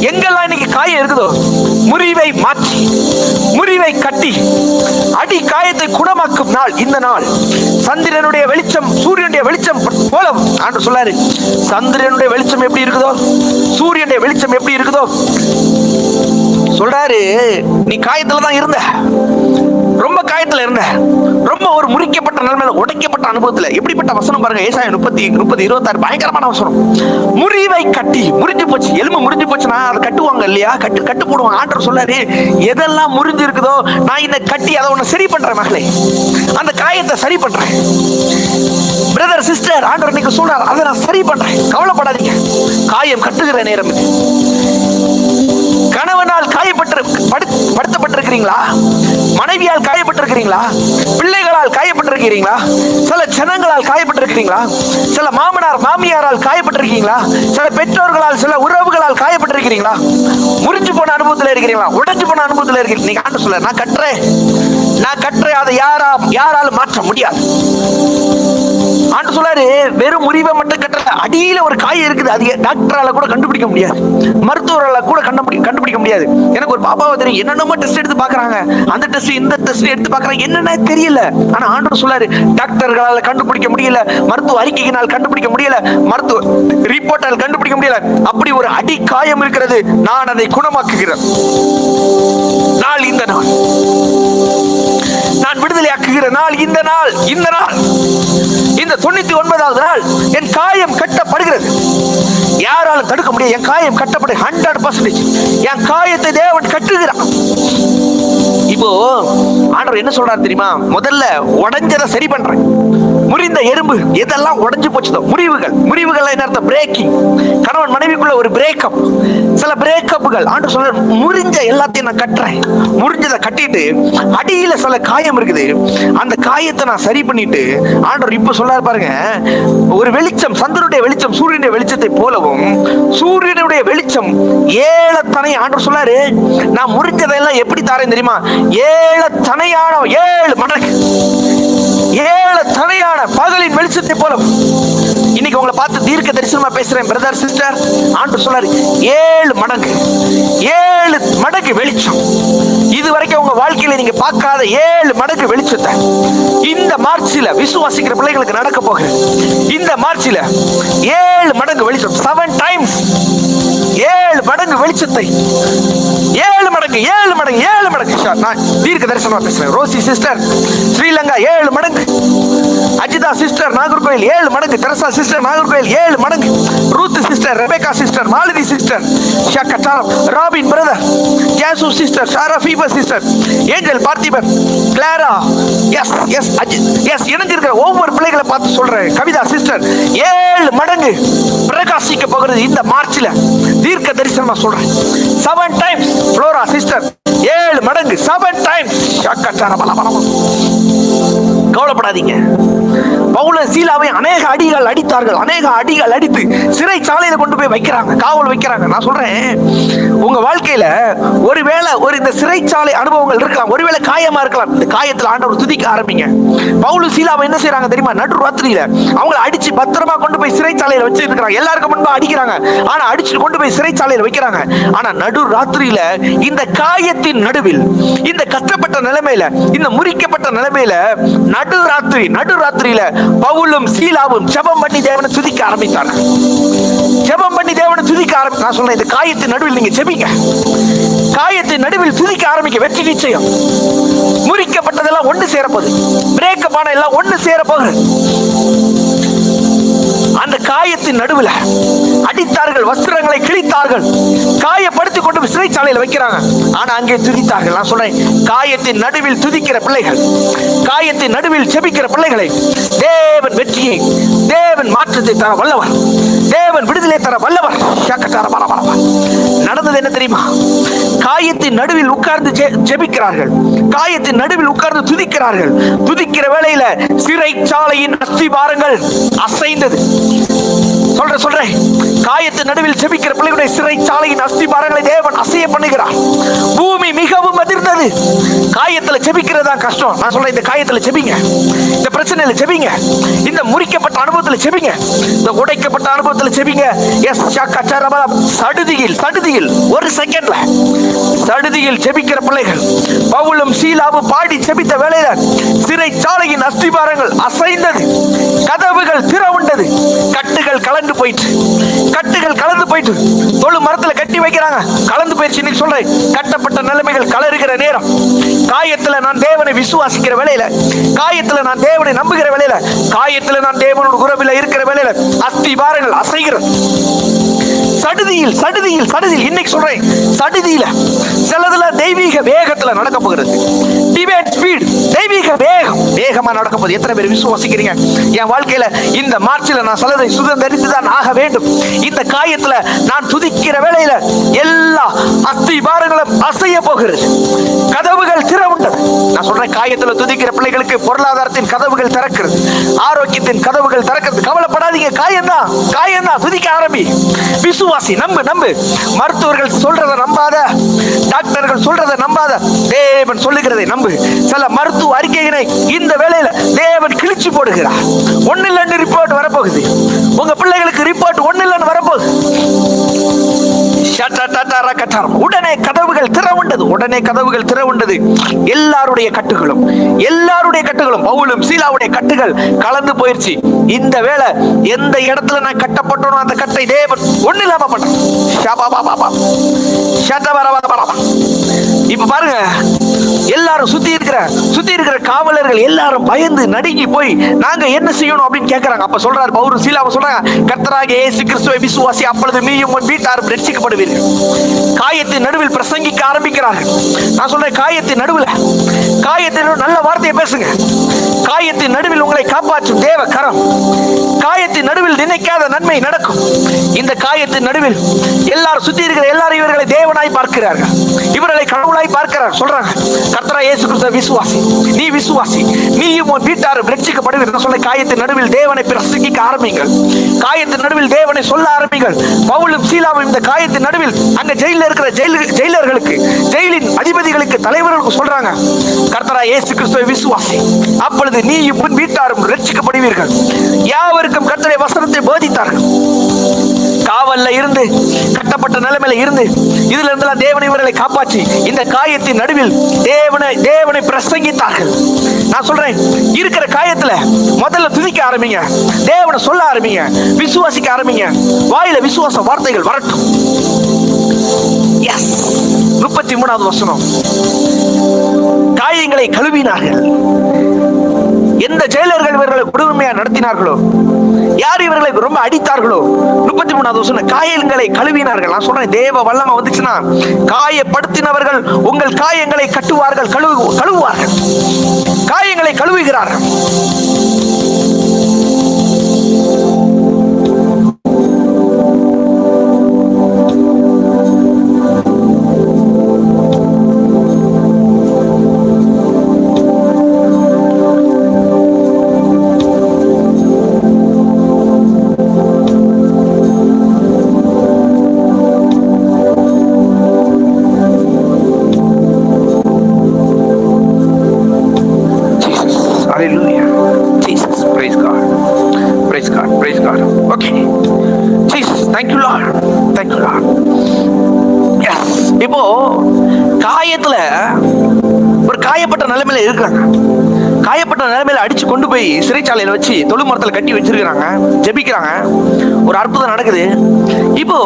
எங்கெல்லாம் இன்னைக்கு காயம் இருக்குதோ முறிவை மாற்றி, முறிவை கட்டி, அடி காயத்தை குணமாக்கும் நாள் இந்த நாள். சந்திரனுடைய வெளிச்சம் சூரியனுடைய வெளிச்சம் போல ஆண்டு சொல்லாரு. சந்திரனுடைய வெளிச்சம் எப்படி இருக்குதோ, சூரியனுடைய வெளிச்சம் எப்படி இருக்குதோ சொல்றாரு. நீ காயத்துல தான் இருந்த, ரொம்ப காயத்துல இருந்த, ரொம்ப ஒரு முறிக்கப்பட்ட நிலைமையில, உடைக்கப்பட்ட அனுபவத்துல. எப்படிப்பட்ட வசனம் பாருங்க, ஏசாயா 30:26 பயங்கரமான வசனம். முறிவை கட்டி, முறிஞ்சு போச்சு, எலும்பு முறிஞ்சு போச்சுன்னா அதை கட்டுவாங்க இல்லையா, கட்டு போடுவாங்க. ஆண்டவர் சொல்லாரு, எதெல்லாம் முறிஞ்சு இருக்குதோ நான் இந்த கட்டி அதை ஒண்ணு சரி பண்றேன் மகளே, அந்த காயத்தை சரி பண்றேன். பிரதர் சிஸ்டர், ஆண்டவர் நீங்க சொல்றாரு, அதை நான் சரி பண்றேன், கவலைப்படாதீங்க. காயம் கட்டுகிற நேரம் இது. கணவனால் காயப்பட்டிருக்கிறீங்களா? மனைவியால் காயப்பட்டிருக்கிறீங்களா? பிள்ளைகளால் காயப்பட்டிருக்கிறீங்களா? சில ஜனங்களால் காயப்பட்டிருக்கிறீங்களா? சில மாமனார் மாமியாரால் காயப்பட்டிருக்கீங்களா? சில பெற்றோர்களால், சில உறவுகளால் காயப்பட்டிருக்கிறீங்களா? முறிஞ்சு போன அனுபவத்தில் இருக்கிறீங்களா? உடைஞ்சு போன அனுபவத்தில் இருக்கிறீங்க. நீங்க ஆண்டு சொல்ல, நான் கட்டுறேன், அதை யாராலும் மாற்ற முடியாது. ஆண்டு சொல்லாரு, வெறும் முறிவை மட்டும் கட்டுற, அடியில ஒரு காயம் இருக்குது, அது டாக்டரால கூட கண்டுபிடிக்க முடியாது, மருத்துவரால கூட கண்டுபிடிக்க முடியாது. எனக்கு ஒரு பாப்பாவை தெரியும், என்னென்னமோ டெஸ்ட் எடுத்து பாக்குறாங்க, அந்த டெஸ்ட் இந்த டெஸ்ட் எடுத்து பாக்குறாங்க, என்னென்ன தெரியல. ஆனா ஆண்டவர் சொல்லாரு, டாக்டர்களால கண்டுபிடிக்க முடியல, மருத்துவ அறிக்கையினால் கண்டுபிடிக்க முடியல, மருத்துவ ரிப்போர்ட்டால் கண்டுபிடிக்க முடியல. அப்படி ஒரு அடி காயம் இருக்கிறது, நான் அதை குணமாக்குகிறேன் நாள் இந்த நாள், நான் விடுதலை ஆக்குகிற நாள் இந்த நாள். இந்த 99வது நாள் என் காயம் கட்டப்படுகிறது. யாராலும் தடுக்க முடியாது. என் காயம் கட்டப்படு 100%. என் காயத்தை தேவன் கட்டுகிறான். இப்போ ஆண்டவர் என்ன சொல்றாரு தெரியுமா? முதல்ல உடைஞ்சதை சரி பண்றேன். முறிந்த எறும்பு எதெல்லாம் உடைஞ்சு போச்சுதோ, முறிவுகள் என்ன அர்த்தம்? பிரேக்கிங். கணவன் மனைவிக்குள்ள ஒரு பிரேக்கப், சில பிரேக்கப்புகள். ஆண்டவர் சொல்ற, முறிஞ்ச எல்லாத்தையும் நான் கட்டுறேன். முறிஞ்சதை கட்டிட்டு அடியில சில காயம் இருக்குது, அந்த காயத்தை நான் சரி பண்ணிட்டு, ஆண்டவர் இப்ப சொல்றாரு பாருங்க, ஒரு வெளிச்சம், சந்திரனுடைய வெளிச்சம் சூரியனுடைய வெளிச்சத்தை போலவும், சூரியனுடைய வெளிச்சம் ஏழத்தனை. ஆண்டவர் சொல்றாரு, நான் முறிஞ்சதெல்லாம் எப்படி தாரேன் தெரியுமா? 7 தனையான 7 மடங்கு, 7 தனையான பகலின் வெளிச்சத்தை போல. இன்னைக்கு உங்களை பார்த்து தீர்க்க தரிசனமா பேசுறேன் பிரதர் சிஸ்டர். ஆண்டவர் சொல்றாரு, 7 மடங்கு வெளிச்சம். இதுவரைக்கும் உங்க வாழ்க்கையில நீங்க பார்க்காத 7 மடங்கு வெளிச்சத்தை இந்த மார்ச்சில விசுவாசிக்கிற பிள்ளைகளுக்கு நடக்க போகுது. இந்த மார்ச்சில 7 மடங்கு வெளிச்சம், 7 டைம்ஸ் 7 மடங்கு வெளிச்சத்தை, 7 மடங்கு. நான் தீர்க்க தரிசனமா பேசுறேன். ரோசி சிஸ்டர் ஸ்ரீலங்கா 7 மடங்கு, அஜிதா சிஸ்டர் நாகர்கோயில் 7 மடங்கு, தெரசா சிஸ்டர் நாகர்கோயில் 7 மடங்கு, Ruth sister, Rebecca sister, Malathi sister, ஷக்கட்டாரம், ராபின் பிரதர், ஜாசு sister, Sarah Phoebe sister, Angel Parthiban, Clara, எஸ் இணைஞ்சிருக்கிற ஒவ்வொரு பிள்ளைகளை பார்த்து சொல்றேன். கவிதா சிஸ்டர் 7 மடங்கு பிரகாசிக்க போகிறது இந்த மார்ச்ல. தீர்க்க தரிசனமா சொல்றேன். 7 டைம்ஸ். ஃப்ளோரா சிஸ்டர் 7 மடங்கு, 7 டைம்ஸ். கவலைப்படாதீங்க. பவுல சீலாவை அநேக அடிகள் அடித்தார்கள், அநேக அடிகள் அடித்து சிறைச்சாலையில கொண்டு போய் வைக்கிறாங்க, காவல் வைக்கிறாங்க. நான் சொல்றேன், உங்க வாழ்க்கையில ஒருவேளை இந்த சிறைச்சாலை அனுபவங்கள் இருக்கலாம், ஒருவேளை காயமா இருக்கலாம். இந்த காயத்துல ஆண்டவர் துதிக்க ஆரம்பிங்க. பவுல சீலாவை என்ன செய்யறாங்க தெரியுமா? நடு ராத்திரியில அவங்களை அடிச்சு பத்திரமா கொண்டு போய் சிறைச்சாலையில வச்சிருக்காங்க. எல்லாருக்கும் முன்பா அடிக்கிறாங்க, ஆனா அடிச்சு கொண்டு போய் சிறைச்சாலையில வைக்கிறாங்க. ஆனா நடு ராத்திரியில இந்த காயத்தின் நடுவில், இந்த கஷ்டப்பட்ட நிலைமையில, இந்த முறிக்கப்பட்ட நிலைமையில, நடுராத்திரியில பவுலும் சீலாவும் ஜெபம் பண்ணி தேவனை துதிக்க ஆரம்பித்தார்கள். நான் சொல்றேன், இந்த காயத்தின் நடுவில் நீங்க ஜெபிங்க. காயத்தின் நடுவில் துதிக்க ஆரம்பிக்க, வெற்றி நிச்சயம். முறிக்கப்பட்டதெல்லாம் ஒன்று சேரப்போகுது, பிரேக்கப் ஆன எல்லாம் ஒன்று சேரப்போகுது. அந்த காயத்தின் நடுவில் அடித்தார்கள், வஸ்திரங்களை கிழித்தார்கள், காயப்படுத்தி கொண்டு சிறைச்சாலையில் வைக்கிறாங்க. ஆனா அங்கே துதித்தார்கள். நான் சொல்றேன், காயத்தின் நடுவில் துதிக்கிற பிள்ளைகள், காயத்தின் நடுவில் ஜெபிக்கிற பிள்ளைகளை தேவன் வெற்றியை, தேவன் மாற்றத்தை தர வல்லவர், தேவன் விடுதலை தர வல்லவர். நடந்தது என்ன தெரியுமா? காயத்தின் நடுவில் உட்கார்ந்து ஜெபிக்கிறார்கள், காயத்தின் நடுவில் உட்கார்ந்து துதிக்கிறார்கள். துதிக்கிற வேளையில சிறைச்சாலையின் அஸ்திபாரங்கள் அசைந்தது. சொல்றேன், காயத்தின் நடுவில் ஜெபிக்கிற பிள்ளைகளுடைய சிறைச்சாலையின் அஸ்திபாரங்களை தேவன் அசைய பண்ணுகிறார். பூமி மிகவும் அதிர்ந்தது. காயத்துல ஜெபிக்கிறதா கஷ்டம். நான் சொல்றேன், இந்த காயத்துல ஜெபிங்க, இந்த பிரச்சனையில ஜெபிங்க, இந்த முறிக்கப்பட்ட அனுபவத்துல ஜெபிங்க, இந்த உடைக்கப்பட்ட அனுபவத்துல ஜெபிங்க. எஸ் சடுதியில் ஒரு செகண்ட்ல சடுதியில் ஜெபிக்கிற பிள்ளைகள். பவுலும் சீலாவும் பாடி ஜெபித்த வேளையில சிறைச்சாலையின் அஸ்திபாரங்கள் அசைந்தது, கதவுகள் திறவுண்டது, கட்டுகள் கலந்து போயிட்டு தொழு மரத்துல கட்டி வைக்கிறாங்க, கலந்து போயிடுச்சு. இன்னைக்கு சொல்றேன், கட்டப்பட்ட நிலைமைகள் கலருகிற நேரம், காயத்துல நான் தேவனை விசுவாசிக்கிற வேளையில, காயத்துல நான் தேவனை நம்புகிற வேளையில, காயத்துல நான் தேவனோட உறவில் இருக்கிற வேளையில அஸ்திபாரங்கள் அசைகிறது. சடுதியில் இன்னைக்கு சொல்றேன், சடுதியில சிலதுல தெய்வீக வேகத்துல நடக்க போகிறது. டிவைன் ஸ்பீட், தெய்வீக வேகமா நடக்க போகுது. எத்தனை பேர் விசுவாசிக்கிறீங்க? என் வாழ்க்கையில இந்த மார்ச்சில் நான் சிலதை சுதந்திரித்துதான் ஆக வேண்டும். இந்த காயத்துல நான் துதிக்கிற வேளையில எல்லா அஸ்திபாரங்களும் அசைய போகிறது, கதவுகள் திறவுண்டது. நான் சொல்றேன், காயத்துல துதிக்கிற பிள்ளைகளுக்கு பொருளாதாரத்தின் கதவுகள் திறக்கிறது, ஆரோக்கியத்தின் கதவுகள் திறக்கிறது. கவலைப்படாதீங்க, காயம்தான் துதிக்க ஆரம்பி. விசுவாசி, நம்பு. மருத்துவர்கள் சொல்றதை நம்பாத, டாக்டர்கள் சொல்றதை நம்பாத, தேவன் சொல்லுகிறதை நம்பு. சில மருத்துவ அறிக்கைகளை இந்த வேளையில தேவன் கிழிச்சு போடுகிறார். 1 ரிப்போர்ட் வரப்போகுது. உங்க பிள்ளைகளுக்கு ரிப்போர்ட் 1 வரப்போகுது. உடனே கதவுகள் திறவுண்டது. எல்லாருடைய கட்டுகளும் பவுலும் சீலாவுடைய கட்டுகள் கலந்து போயிருச்சு. இந்த வேளை எந்த இடத்துல நான் கட்டப்பட்டோனோ அந்த கட்டை தேவன் ஒண்ணு இல்லாம பண்றான். இப்ப பாருங்க, எல்லாரும் சுத்தி இருக்கிற காவலர்கள் எல்லாரும் பயந்து நடுங்கி போய் நாங்க என்ன செய்யணும் அப்படின்னு கேட்கறாங்க. அப்ப சொல்றாரு பவுலும் சீலாவும் சொல்றாங்க, கர்த்தராகிய இயேசு கிறிஸ்துவை விசுவாசி, அப்பொழுது நீயும் உன் வீட்டாரும் ரட்சிக்கப்படுவீர்கள். காயத்தின் நடுவில் பிரசங்கிக்க ஆரம்பிக்கிறார்கள். நான் சொல்றேன், காயத்தின் நடுவில் நல்ல வார்த்தையை பேசுங்க. காயத்தின் நடுவில் உங்களை காப்பாற்றும் தேவ கரம், காயத்தின் நடுவில் நினைக்காத நன்மை நடக்கும். இந்த காயத்தின் நடுவில் எல்லாரும் சுத்தி இருக்கிற எல்லாரும் இவர்களை தேவனாய் பார்க்கிறார்கள், இவர்களை கடவுளாய் பார்க்கிறார்கள். சொல்றாங்க, கர்த்தராகிய இயேசு கிறிஸ்துவை விசுவாசி, நீயும் உன் வீட்டாரும் ரட்சிக்கப்படுவீர்கள். சொல்ல, காயத்தின் நடுவில் தேவனை பிரசங்கிக்க ஆரம்பிங்கள், காயத்தின் நடுவில் தேவனை சொல்ல ஆரம்பிங்கள். பவுலும் சீலாவும் இந்த காயத்தின் நடுவில் அங்க ஜெயிலில் இருக்கிற ஜெயிலர்களுக்கு, ஜெயிலின் அதிபதிகளுக்கு, தலைவர்களுக்கு சொல்றாங்க, கர்த்தராகிய இயேசு கிறிஸ்துவை விசுவாசி, அப்பொழுது நீயும் உன் வீட்டாரும் ரட்சிக்கப்படுவீர்கள். யாவருக்கும் கர்த்தருடைய வசனத்தை போதித்தார்கள். காவல்ல இருந்து, கட்டப்பட்ட நிலைமையில இருந்து, இதுல இருந்தெல்லாம் தேவனை இவர்களை காப்பாற்றி இந்த காயத்தின் நடுவில் தேவனை பிரசங்கித்தார்கள். நான் சொல்றேன், இருக்கிற காயத்துல முதல்ல துதிக்க ஆரம்பிங்க, தேவனை சொல்ல ஆரம்பிங்க, விசுவாசிக்க ஆரம்பிங்க. வாயில விசுவாச வார்த்தைகள் வரட்டும். 33வது வசனம், காயங்களை கழுவினார்கள். எந்த ஜெயிலர்கள் இவர்களை கொடுமையா நடத்தினார்களோ, யார் இவர்களை ரொம்ப அடித்தார்களோ, 33வது வசனம், காயங்களை கழுவினார்கள். நான் சொல்றேன், தேவ வல்லமை வந்துச்சுன்னா காயப்படுத்தினவர்கள் உங்கள் காயங்களை கட்டுவார்கள், கழுவுவார்கள், காயங்களை கழுவுகிறார்கள். இப்போ காயத்துல ஒரு காயப்பட்ட நிலைமையில இருக்காங்க, காயப்பட்ட நிலைமையில அடிச்சு கொண்டு போய் சிறைச்சாலையில வச்சு தொழு மரத்துல கட்டி வச்சிருக்கிறாங்க, ஜெபிக்கிறாங்க. ஒரு அற்புதம் நடக்குது. இப்போ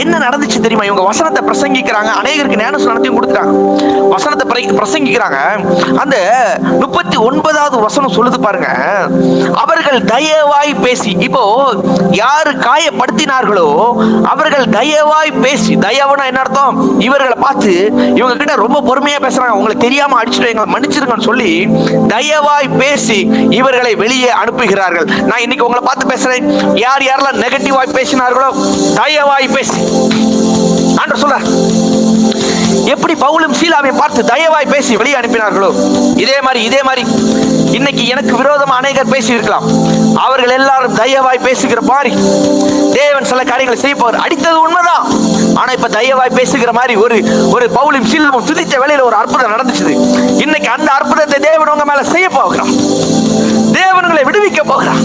என்ன நடந்துச்சு தெரியுமா? இவங்க வசனத்தை பிரசங்கிக்கிறாங்க, அநேகருக்கு ஞானஸ்நானத்தையும் கொடுத்துட்டாங்க, வசனத்தை பிரசங்கிக்கிறாங்க. அந்த 39வது வசனம் சொல்லுது பாருங்க, அவர்கள் தயவாய் பேசி. இப்போ யாரு காயப்படுத்தினார்களோ அவர்கள் தயவாய் பேசி, தயவுனா என்ன அர்த்தம்? இவர்களை பார்த்து இவங்க கிட்ட ரொம்ப பொறுமையா பேசுறாங்க, உங்களுக்கு தெரியாம அடிச்சுட்டு எங்களை மன்னிச்சிருங்கன்னு சொல்லி தயவாய் பேசி இவர்களை வெளியே அனுப்புகிறார்கள். நான் இன்னைக்கு உங்களை பார்த்து பேசுறேன், யார் யாரெல்லாம் நெகட்டிவாய் பேசினார்களோ தயவாய் பேசி, ஆண்டவர் சொல்றார், எப்படி பவுலும் சீலாவை பார்த்து தயவாய் பேசி வெளியே அனுப்பினார்களோ, இதே மாதிரி இன்னைக்கு எனக்கு விரோதமா அநேகர் பேசி இருக்கலாம். அவர்கள் எல்லாரும் தயவாய் பேசுகிற மாதிரி தேவன் சில காரியங்களை செய்ய போவார். அடித்தது உண்மைதான், ஆனா இப்ப தயவாய் பேசுகிற மாதிரி ஒரு பவுலும் சீலாவும் துதித்த வேளையில ஒரு அற்புதம் நடந்துச்சு. இன்னைக்கு அந்த அற்புதத்தை தேவன் உங்க மேல செய்ய போகிறான். தேவன்களை விடுவிக்க போகிறான்.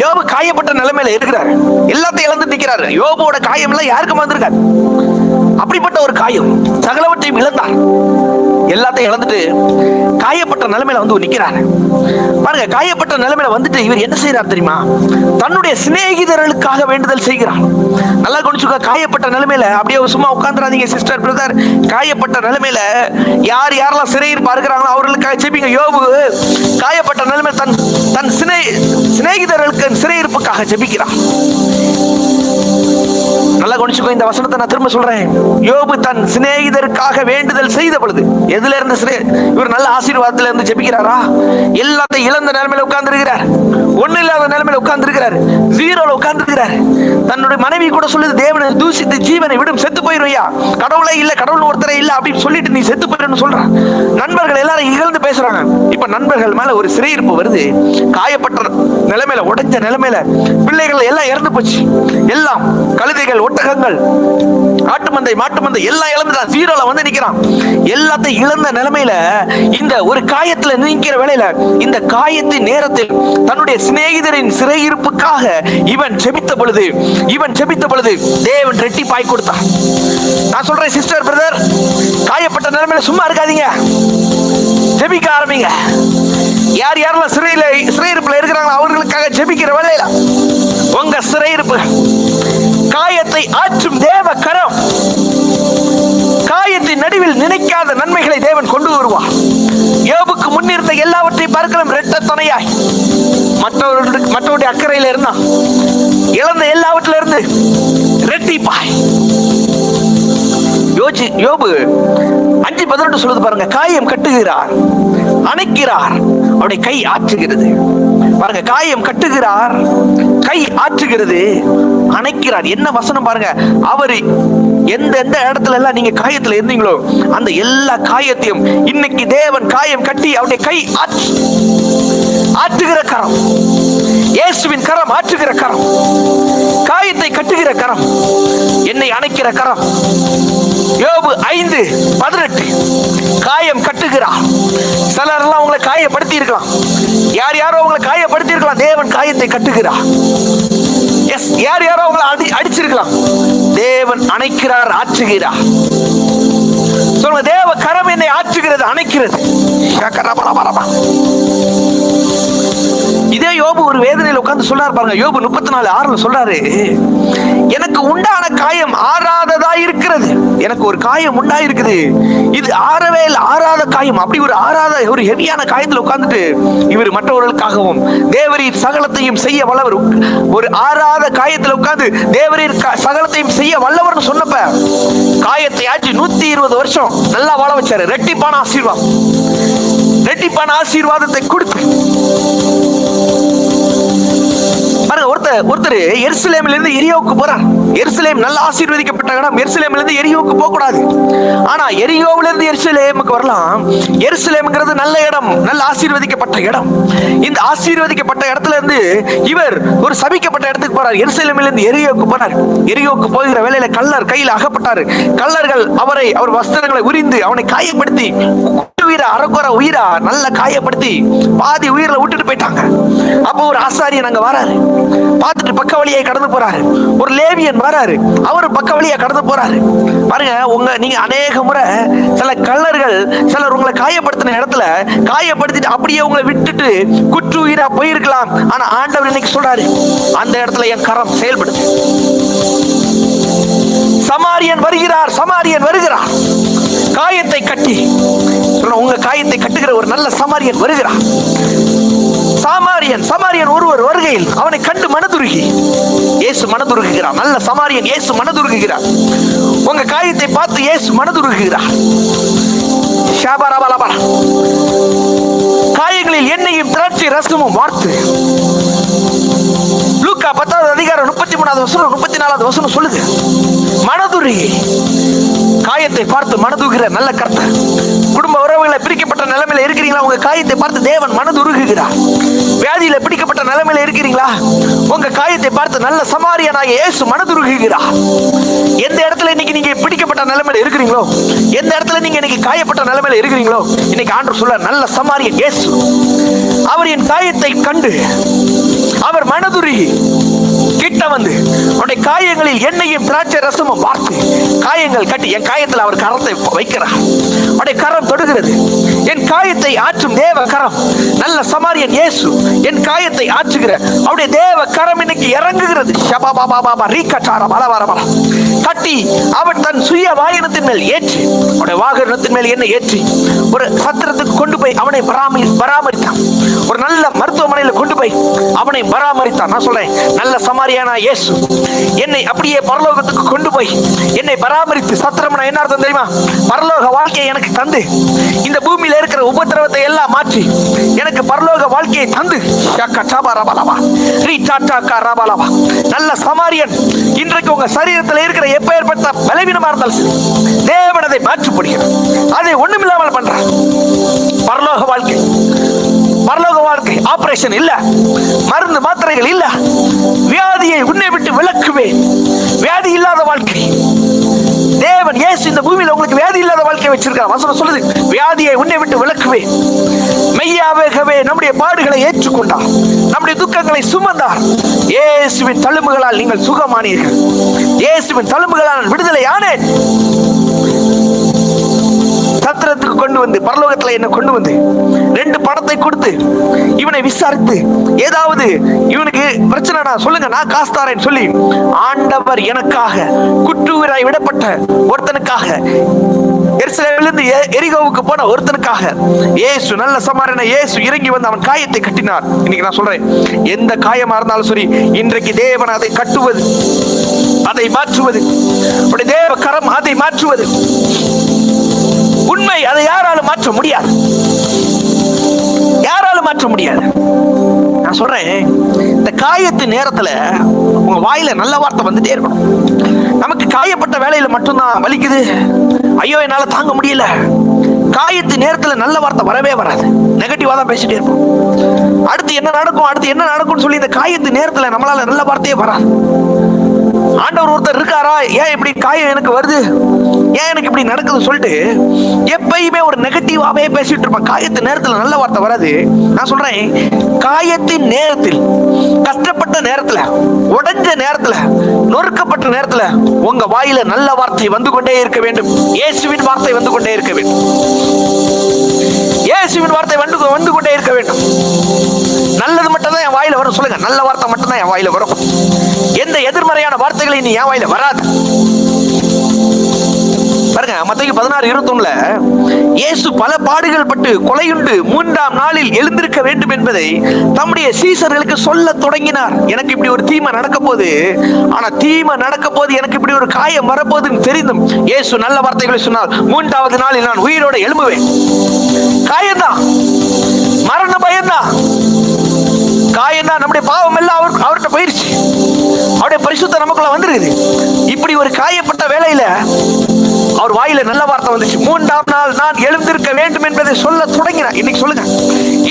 யோபு காயப்பட்ட நிலைமையில இருக்கிறார். எல்லாத்தையும் இழந்து நிற்கிறார். யோபுவோட காயம் எல்லாம் யாருக்கும் வந்திருக்காரு. அப்படிப்பட்ட ஒரு காயம், சகலவற்றையும் இழந்தார். எல்லாத்தையும் இழந்துட்டு காயப்பட்ட நிலைமையில வந்து நிக்கிறார். பாருங்க, காயப்பட்ட நிலைமையில வந்துட்டு இவர் என்ன செய்யறார் தெரியுமா? தன்னுடைய சிநேகிதர்களுக்காக வேண்டுதல் செய்கிறார். நல்லா கவனிச்சுக்க. காயப்பட்ட நிலைமையில அப்படியே சும்மா உட்கார்ந்துராதீங்க சிஸ்டர், பிரதர். காயப்பட்ட நிலைமையில யாரெல்லாம் சிறையிருப்பா இருக்கிறாங்களோ அவர்களுக்காக ஜெபிங்க. யோபு காயப்பட்ட நிலைமையில தன் சிநேகிதர்களுக்கு சிறையிருப்புக்காக ஜெபிக்கிறார். நல்லா கவனிச்சுக்கோ. இந்த வசனத்தை நான் திரும்ப சொல்றேன். யோபு தன் சிநேகிதருக்காக வேண்டுதல் செய்த பொழுது எதுல இருந்து இவர் நல்ல ஆசீர்வாதத்துல இருந்து ஜெபிக்கிறாரா? எல்லாத்தையும் இழந்த நிலைமையில உட்கார்ந்து இருக்கிறார். ஒண்ணு இல்லாத நிலைமையில உட்கார்ந்து இருக்கிறார். ஜீரோல உட்கார்ந்து இருக்கிறார். தன்னுடைய மனைவி கூட சொல்லுது, தேவனை தூசித்து ஜீவனை விடும், செத்து போயிருவியா, கடவுளே இல்ல, கடவுள் ஒருத்தரே இல்ல அப்படின்னு சொல்லிட்டு நீ செத்து போயிடுன்னு சொல்றான். நண்பர்கள் எல்லாரும் இகழ்ந்து பேசுறாங்க. இப்ப நண்பர்கள் மேல ஒரு சிறையிருப்பு வருது. காயப்பட்ட நிலைமையில, உடைஞ்ச நிலைமையில, பிள்ளைகள் எல்லாம் இறந்து போச்சு. எல்லாம் கழுதைகள், ஒட்டகங்கள், ஆட்டு மந்தை, மாட்டு மந்தை எல்லாம் இழந்துட்டான். ஜீரோல வந்து நிக்கிறான். எல்லாத்தையும் இழந்த நிலைமையில இந்த ஒரு காயத்துல நிக்கிற வேளையில, இந்த காயத்தின் நேரத்தில் தன்னுடைய சிநேகிதரின் சிறையிருப்புக்காக இவன் ஜெபித்த பொழுது தேவன் ரெட்டிப்பாய் கொடுத்தார். நான் சொல்றேன் சிஸ்டர், பிரதர், காயப்பட்ட நிலைமையில சும்மா இருக்காதீங்க, ஜெபிக்க ஆரம்பிங்க. யாரெல்லாம் சிறையிருப்புல இருக்கிறாங்களோ அவர்களுக்காக ஜெபிக்கிற வேளையில உங்க சிறையிருப்பு காயத்தை ஆற்றும் தேவ கரம், காயத்தின் நடுவில் நினைக்காத நன்மைகளை தேவன் கொண்டு வருவார். யோபுக்கு முன்னிருந்த எல்லாவற்றையும் பார்க்கலாம் இரட்ட துணையாய். மற்றவருடைய அக்கறையில இருந்தா இழந்த எல்லாவற்றில இருந்து இரட்டிப்பாய். யோபு 5:18 சொல்லுது பாருங்க. காயம் கட்டுகிறார், அணைக்கிறார், அவருடைய கை ஆற்றுகிறது. பாருங்க, காயம் கட்டுகிறார், கை ஆற்றுகிறது, அணைக்கிறார். என்ன வசனம் பாருங்க. அவரு எந்த இடத்துல எல்லாம் நீங்க காயத்துல இருந்தீங்களோ அந்த எல்லா காயத்தையும் இன்னைக்கு தேவன் காயம் கட்டி அவருடைய கை ஆற்றுகிற கரம், இயேசுவின் கரம், ஆற்றுகிற கரம், காயத்தை கட்டுகிற கரம், என்னை அணைக்கிற கரம். யோபு 5:18 காயம் கட்டுகிறார். சிலர் எல்லாம் உங்களை காயப்படுத்தி இருக்கலாம். யாரோ உங்களை காயப்படுத்தி இருக்கலாம். தேவன் காயத்தை கட்டுகிறார். எஸ், யாரோ உங்களை அடிச்சிருக்கலாம். தேவன் அணைக்கிறார், ஆற்றுகிறார். சொல்லுங்க, தேவ கரம் என்னை ஆற்றுகிறது, அணைக்கிறது. இதே யோபு ஒரு வேதனையில் உட்கார்ந்து சொல்றாரு பாருங்க. யோபு 34:6 சொல்றாரு, எனக்கு உண்டான காயம் ஆறாததா இருக்கிறது. எனக்கு ஒரு காயம் உண்டாயிருக்குது, இது ஆறவே இல்லை, ஆறாத காயம். அப்படி ஒரு ஆறாத ஒரு ஹெவியான காயத்தில் உட்கார்ந்துட்டு இவர் மற்றவர்களுக்காகவும் தேவரீர் சகலத்தையும் செய்ய வல்லவர், ஒரு ஆறாத காயத்தில் உட்கார்ந்து தேவரீர் சகலத்தையும் செய்ய வல்லவர்னு சொன்னப்ப காயத்தை ஆச்சு 120 வருஷம் நல்லா வாழ வச்சாரு. ரெட்டிப்பான ஆசீர்வாதத்தை கொடுத்து ஒருத்தர் எருசலேமில் இருந்து எரியோவுக்கு போறார். எருசலேம் நல்ல ஆசீர்வதிக்கப்பட்ட இடம். எருசலேமில் இருந்து எரியோவுக்கு போக கூடாது. ஆனா எரியோவில இருந்து எருசலேமுக்கு வரலாம். எருசலேம்ங்கிறது நல்ல இடம், நல்ல ஆசீர்வதிக்கப்பட்ட இடம். இந்த ஆசீர்வதிக்கப்பட்ட இடத்துல இருந்து இவர் ஒரு சபிக்கப்பட்ட இடத்துக்கு போறார். எருசலேமில் இருந்து எரியோவுக்கு போனார். எரியோவுக்கு போகிற வேளையில கள்ளர் கையில் அகப்பட்டாரு. கள்ளர்கள் அவர் வஸ்திரங்களை உரிந்து அவனை காயப்படுத்தி, உயிரை அரைக்குற உயிரா நல்ல காயப்படுத்தி பாதி உயிரில விட்டுட்டு போயிட்டாங்க. அப்போ ஒரு ஆசாரியன் அங்க வராரு. பார்த்துட்டு பக்க வழியை கடந்து போறாரு. ஒரு லேவியன் வராரு, அவரு பக்க வழியா கடந்து போறாரு. பாருங்க, நீங்க அநேக முறை சில கள்ளர்கள் சிலர் உங்களை காயப்படுத்தின இடத்துல காயப்படுத்திட்டு அப்படியே உங்களை விட்டுட்டு குற்று உயிரா போயிருக்கலாம். ஆனா ஆண்டவர் இன்னைக்கு சொல்றாரு, அந்த இடத்துல என் கரம் செயல்படுது. சமாரியன் வருகிறார், காயத்தை கட்டி, உங்க காயத்தை கட்டுகிற ஒரு நல்ல சமாரியன் வருகிறார். சமாரியன் ஒருவர் வருகையில் அவனை கண்டு மனதுருகி இயேசு மனதுருகுகிறார். நல்ல சமாரியன் இயேசு மனதுருகுகிறார். உங்க காயத்தை பார்த்து இயேசு மனதுருகுகிறார். காயங்களில் எண்ணெயும் திராட்சை ரசமும் வார்த்து லூக்கா லூக்கா 10வது அதிகாரம் 33வது வசனம் 34வது வசனம் சொல்லுது, மனதுருகி காயத்தை பார்த்து மனதுருகிற நல்ல கர்த்தர். குடும்ப உறவுகளை பிரிக்கப்பட்ட நிலைமையில இருக்கிறீங்களா? உங்க காயத்தை பார்த்து தேவன் மனதுருகுகிறார். வியாதியில பிடிக்கப்பட்ட நிலைமையில இருக்கிறீங்களா? உங்க காயத்தை பார்த்து நல்ல சமாரியனாகிய இயேசு மனதுருகுகிறார். எந்த இடத்துல இன்னைக்கு நீங்க பிடிக்கப்பட்ட நிலைமையில இருக்கிறீங்களோ, எந்த இடத்துல நீங்க இன்னைக்கு காயப்பட்ட நிலைமையில இருக்கிறீங்களோ, இன்னைக்கு ஆண்டவர் சொல்ல, நல்ல சமாரியன் இயேசு அவர் என் காயத்தை கண்டு அவர் மனதுருகி கிட்ட வந்து அவருடைய காயங்களில் எண்ணெயும் திராட்சை ரசமும் வார்த்து காயங்கள் கட்டி என் காயத்தில் அவர் கரத்தை வைக்கிறார். அவருடைய கரம் தொடுகிறது. என் காயத்தை ஆற்றும் தேவ கரம் நல்ல சமாரியன் இயேசு என் காயத்தை ஆற்றுகிற அவருடைய தேவ கரம் இன்னைக்கு இறங்குகிறது. கட்டி அவன் தன் சுய வாகனத்தின் மேல் ஏற்றி அவருடைய வாகனத்தின் மேல் என்ன ஏற்றி ஒரு சத்திரத்துக்கு கொண்டு போய் அவனை பராமரித்தான். ஒரு நல்ல மருத்துவமனையில் கொண்டு போய் அவனை பராமரித்தான். நான் சொல்றேன், நல்ல சமாரியானா இயேசு என்னை அப்படியே பரலோகத்துக்கு கொண்டு போய் என்னை பராமரித்து சத்திரம்னா என்ன அர்த்தம் தெரியுமா? பரலோக வாழ்க்கையை எனக்கு தந்து இந்த பூமியில இருக்கிற உபத்திரவத்தை எல்லாம் மாற்றி எனக்கு பரலோக வாழ்க்கையை தந்து நல்ல சமாரியன் இன்றைக்கு உங்க சரீரத்தில் இருக்கிற எப்பேற்பட்ட பலவீனமா இருந்தாலும் சரி, தேவன் அதை மாற்றப்படுகிறார். அதை ஒண்ணுமில்லாமல் பண்றார். பரலோக வாழ்க்கை, பரலோக வாழ்க்கை ஆபரேஷன் இல்ல, மருந்து மாத்திரைகள் இல்ல, வியாதியை உன்னை விட்டு விலக்குவேன். வியாதி இல்லாத வாழ்க்கை தேவன் இயேசு இந்த பூமியில உங்களுக்கு வியாதி இல்லாத வாழ்க்கையை வச்சிருக்கார். வசனம் சொல்லுது, வியாதியை உன்னை விட்டு விலக்குவேன். மெய்யாகவே நம்முடைய பாடுகளை ஏற்றுக்கொண்டார், நம்முடைய துக்கங்களை சுமந்தார். இயேசுவின் தழும்புகளால் நீங்கள் சுகமானீர்கள். இயேசுவின் தழும்புகளால் விடுதலை ஆனேன். சத்திரத்துக்கு கொண்டு வந்து பரலோகத்துல என்ன கொண்டு வந்து 2 பணத்தை கொடுத்து இவனை விசாரித்து ஏதாவது இவனுக்கு பிரச்சனைனா சொல்லுங்க, நான் காசு தாரேன்னு சொல்லி ஆண்டவர் எனக்காக குற்றூராய் விடப்பட்ட ஒருத்தனுக்காக, எருசலேமிலிருந்து எரிகோவுக்கு போன ஒருத்தனுக்காக இயேசு நல்ல சமாரியனான இயேசு இறங்கி வந்து அவன் காயத்தை கட்டினார். இன்னைக்கு நான் சொல்றேன், எந்த காயமா இருந்தாலும் சரி, இன்றைக்கு தேவன் அதை கட்டுவது, அதை மாற்றுவது, தேவ கரம் அதை மாற்றுவது உண்மை. அதை யாராலும் மாற்ற முடியாது, யாராலும் மாற்ற முடியாது. நான் சொல்றேன், இந்த காயத்தின் நேரத்துல உங்க வாயில நல்ல வார்த்தை வந்துட்டே இருக்கணும். நமக்கு காயப்பட்ட வேலையில மட்டும்தான் வலிக்குது, ஐயோ என்னால தாங்க முடியல, காயத்தின் நேரத்துல நல்ல வார்த்தை வரவே வராது. நெகட்டிவா தான் பேசிட்டே இருப்போம். அடுத்து என்ன நடக்கும், அடுத்து என்ன நடக்கும்னு சொல்லி இந்த காயத்தின் நேரத்துல நம்மளால நல்ல வார்த்தையே வராது. ஆண்டவர் ஒருத்தர் இருக்காரா, ஏன் இப்படி காயம் எனக்கு வருது, ஏன் எனக்கு இப்படி நடக்குது சொல்லிட்டு எப்பயுமே ஒரு நெகட்டிவாவே பேசிட்டு இருப்பேன். காயத்தின் நேரத்தில் நல்ல வார்த்தை வராது. நான் சொல்றேன், காயத்தின் நேரத்தில், கஷ்டப்பட்ட நேரத்துல, உடைஞ்ச நேரத்துல, நொறுக்கப்பட்ட நேரத்துல உங்க வாயில நல்ல வார்த்தை வந்து கொண்டே இருக்க வேண்டும். இயேசுவின் வார்த்தை வந்து கொண்டே இருக்க வேண்டும். இயேசுவின் வார்த்தை வந்து கொண்டே இருக்க வேண்டும். நல்லது மட்டும் தான் என் வாயில வரும். சொல்லுங்க, நல்ல வார்த்தை மட்டும் தான் என் வாயில வரும். எந்த எதிர்மறையான வார்த்தைகளை நீ என் வாயில வராது. பாருங்க, மத்தேயு 16:21 இயேசு பல பாடுகள் பட்டு கொலையுண்டு 3ஆம் நாளில் எழுந்திருக்க வேண்டும் என்பதை தம்முடைய சீசர்களுக்கு சொல்ல தொடங்கினார். எனக்கு இப்படி ஒரு தீமை நடக்க போகுது, ஆனா தீமை நடக்க போது, எனக்கு இப்படி ஒரு காயம் வரப்போகுதுன்னு தெரிந்தும் இயேசு நல்ல வார்த்தைகளை சொன்னார். 3வது நாளில் நான் உயிரோட எழும்புவேன். காயம்தான், மரண பயம்தான், காயம்தான். நம்முடைய பாவம் எல்லாம் அவர்கிட்ட போயிருச்சு, அவருடைய பரிசுத்தம் நமக்குள்ள வந்துருக்குது. இப்படி ஒரு காயப்பட்ட வேளையில அவர் வாயில நல்ல வார்த்தை வந்துச்சு. 3ஆம் நாள் நான் எழுந்திருக்க வேண்டும் என்பதை சொல்ல தொடங்கினார். இன்னைக்கு சொல்லுங்க,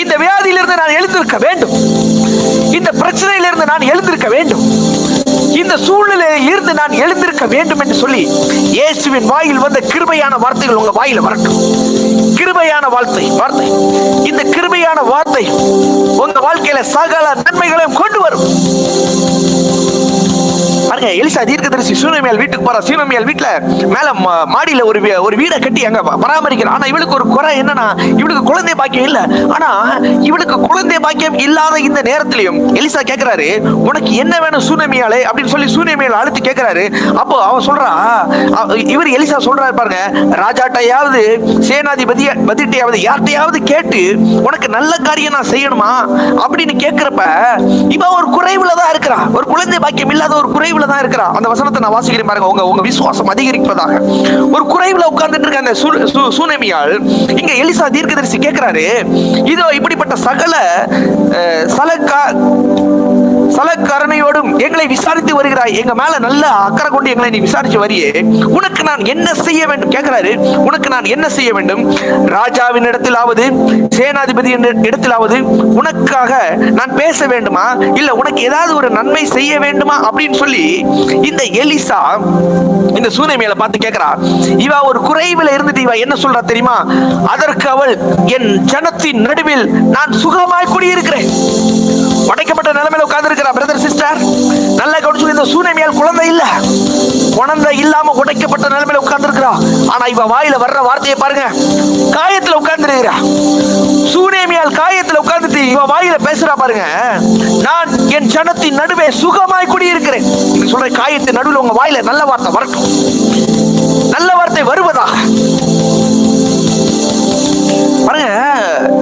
இந்த வியாதியிலிருந்து நான் எழுந்திருக்க வேண்டும், இந்த பிரச்சனையிலிருந்து நான் எழுந்திருக்க வேண்டும், இந்த சூழ்நிலையில் இருந்து நான் எழுந்திருக்க வேண்டும் என்று சொல்லி இயேசுவின் வாயில் வந்த கிருபையான வார்த்தைகள் உங்க வாயில வரட்டும். கிருபையான வார்த்தை, இந்த கிருபையான வார்த்தை உங்க வாழ்க்கையில சகல நன்மைகளையும் கொண்டு வரும். பாருங்க, எலிசா தீர்க்கதரிசி சூனேமியால் வீட்டுக்கு போறா. சூனேமியால் வீட்டுல மேல மாடியில ஒரு வீடை கட்டி அங்க பராமரிக்கிறார். ஆனா இவளுக்கு ஒரு குறை என்னன்னா, இவளுக்கு குழந்தை பாக்கியம் இல்ல. ஆனா இவளுக்கு குழந்தை பாக்கியம் இல்லாத இந்த நேரத்திலையும் எலிசா கேட்கிறாரு, உனக்கு என்ன வேணும் சூனேமியாலே அப்படின்னு சொல்லி சூனேமியால் அழுத்தி கேட்கிறாரு. அப்போ அவன் சொல்றா, இவர் எலிசா சொல்றாரு பாருங்க, ராஜாட்டையாவது சேனாதிபதியாவது யார்கிட்டையாவது கேட்டு உனக்கு நல்ல காரியம் நான் செய்யணுமா அப்படின்னு கேட்கிறப்ப இவன் ஒரு குறைவுல தான் இருக்கிறா, ஒரு குழந்தை பாக்கியம் இல்லாத ஒரு குறைவுல தான் இருக்கிறா. அந்த வசனத்தை நான் வாசிக்கிறேன் பாருங்க, உங்க விசுவாசம் அதிகரிப்பதாக. ஒரு குறைவுல உட்கார்ந்துட்டு இருக்க அந்த சூனேமியால் இங்க எலிசா தீர்க்கதரிசி கேட்கிறாரு, இதோ இப்படிப்பட்ட சலக்கரணையோடும் எங்களை விசாரித்து வருகிறாய். எங்க மேல நல்ல அக்கறை கொண்டு எங்களை நீ விசாரிச்சு வரியே, உனக்கு நான் என்ன செய்ய வேண்டும் கேட்கிறாரு. உனக்கு நான் என்ன செய்ய வேண்டும்? ராஜாவின் இடத்திலாவது சேனாதிபதி இடத்திலாவது உனக்காக நான் பேச வேண்டுமா, இல்ல உனக்கு ஏதாவது ஒரு நன்மை செய்ய வேண்டுமா அப்படின்னு சொல்லி இந்த எலிசா இந்த சூனேமியால பார்த்து கேட்கிறா. இவ ஒரு குறைவில் இருந்துட்டு இவ என்ன சொல்றா தெரியுமா? அதற்கு அவள், என் ஜனத்தின் நடுவில் நான் சுகமாய் குடியிருக்கிறேன். உடைக்கப்பட்ட நிலைமையில உட்கார்ந்து இருக்கிறா. பிரதர் சிஸ்டர் நல்லா கவனிச்சு, இந்த சூனேமியால் குழந்தை இல்ல, குழந்தை இல்லாம உடைக்கப்பட்ட நிலைமையில உட்கார்ந்து இருக்கிறா. ஆனா இவ வாயில வர்ற வார்த்தையை பாருங்க, காயத்துல உட்கார்ந்து இருக்கிறா. சூனேமியால் காயத்துல உட்கார்ந்துட்டு இவ வாயில பேசுறா பாருங்க, நான் என் ஜனத்தின் நடுவே சுகமாய் குடியிருக்கிறேன். சொல்ற காயத்தின் நடுவில் உங்க வாயில நல்ல வார்த்தை வரட்டும், நல்ல வார்த்தை வருவதாக பாருங்க.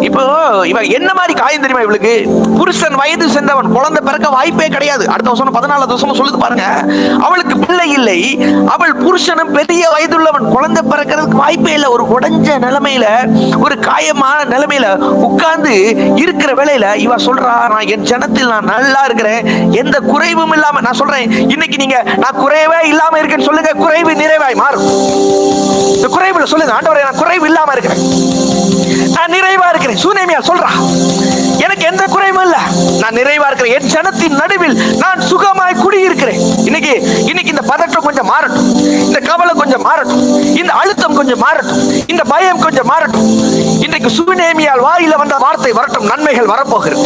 இப்போ இவ என்ன மாதிரி காயம் தெரியுமா? இவளுக்கு புருஷன் வயது சென்றவன், குழந்தை பிறக்க வாய்ப்பே கிடையாது. அடுத்த வருஷம் 14 வருஷம் சொல்லுது பாருங்க. அவளுக்கு பிள்ளை இல்லை, அவள் புருஷனும் பெரிய வயதுள்ளவன், குழந்தை பிறக்கிறதுக்கு வாய்ப்பே இல்லை. ஒரு உடைஞ்ச நிலைமையில, ஒரு காயமான நிலைமையில உட்கார்ந்து இருக்கிற வேளையில இவ சொல்றா, நான் என் ஜனத்தில் நான் நல்லா இருக்கிறேன், எந்த குறைவும் இல்லாம. நான் சொல்றேன், இன்னைக்கு நீங்க நான் குறைவே இல்லாம இருக்கேன்னு சொல்லுங்க, குறைவு நிறைவாய் மாறும். இந்த குறைவுல சொல்லுங்க, ஆண்டவரே நான் குறைவு இல்லாம இருக்கிறேன், நான் நிறைவா இருக்கிறேன். சூனேமியா சொல்றா, எனக்கு எந்த குறைவும் இல்ல, நான் நிறைவா இருக்கிறேன், என் ஜனத்தின் நடுவில் நான் சுகமாய் குடியிருக்கிறேன். இன்னைக்கு இந்த பதற்றம் கொஞ்சம் மாறட்டும், இந்த கவலை கொஞ்சம் மாறட்டும், இந்த அழுத்தம் கொஞ்சம் மாறட்டும், இந்த பயம் கொஞ்சம் மாறட்டும். இன்றைக்கு சூனேமியால் வாயில வந்த வார்த்தை வரட்டும், நன்மைகள் வரப்போகிறது.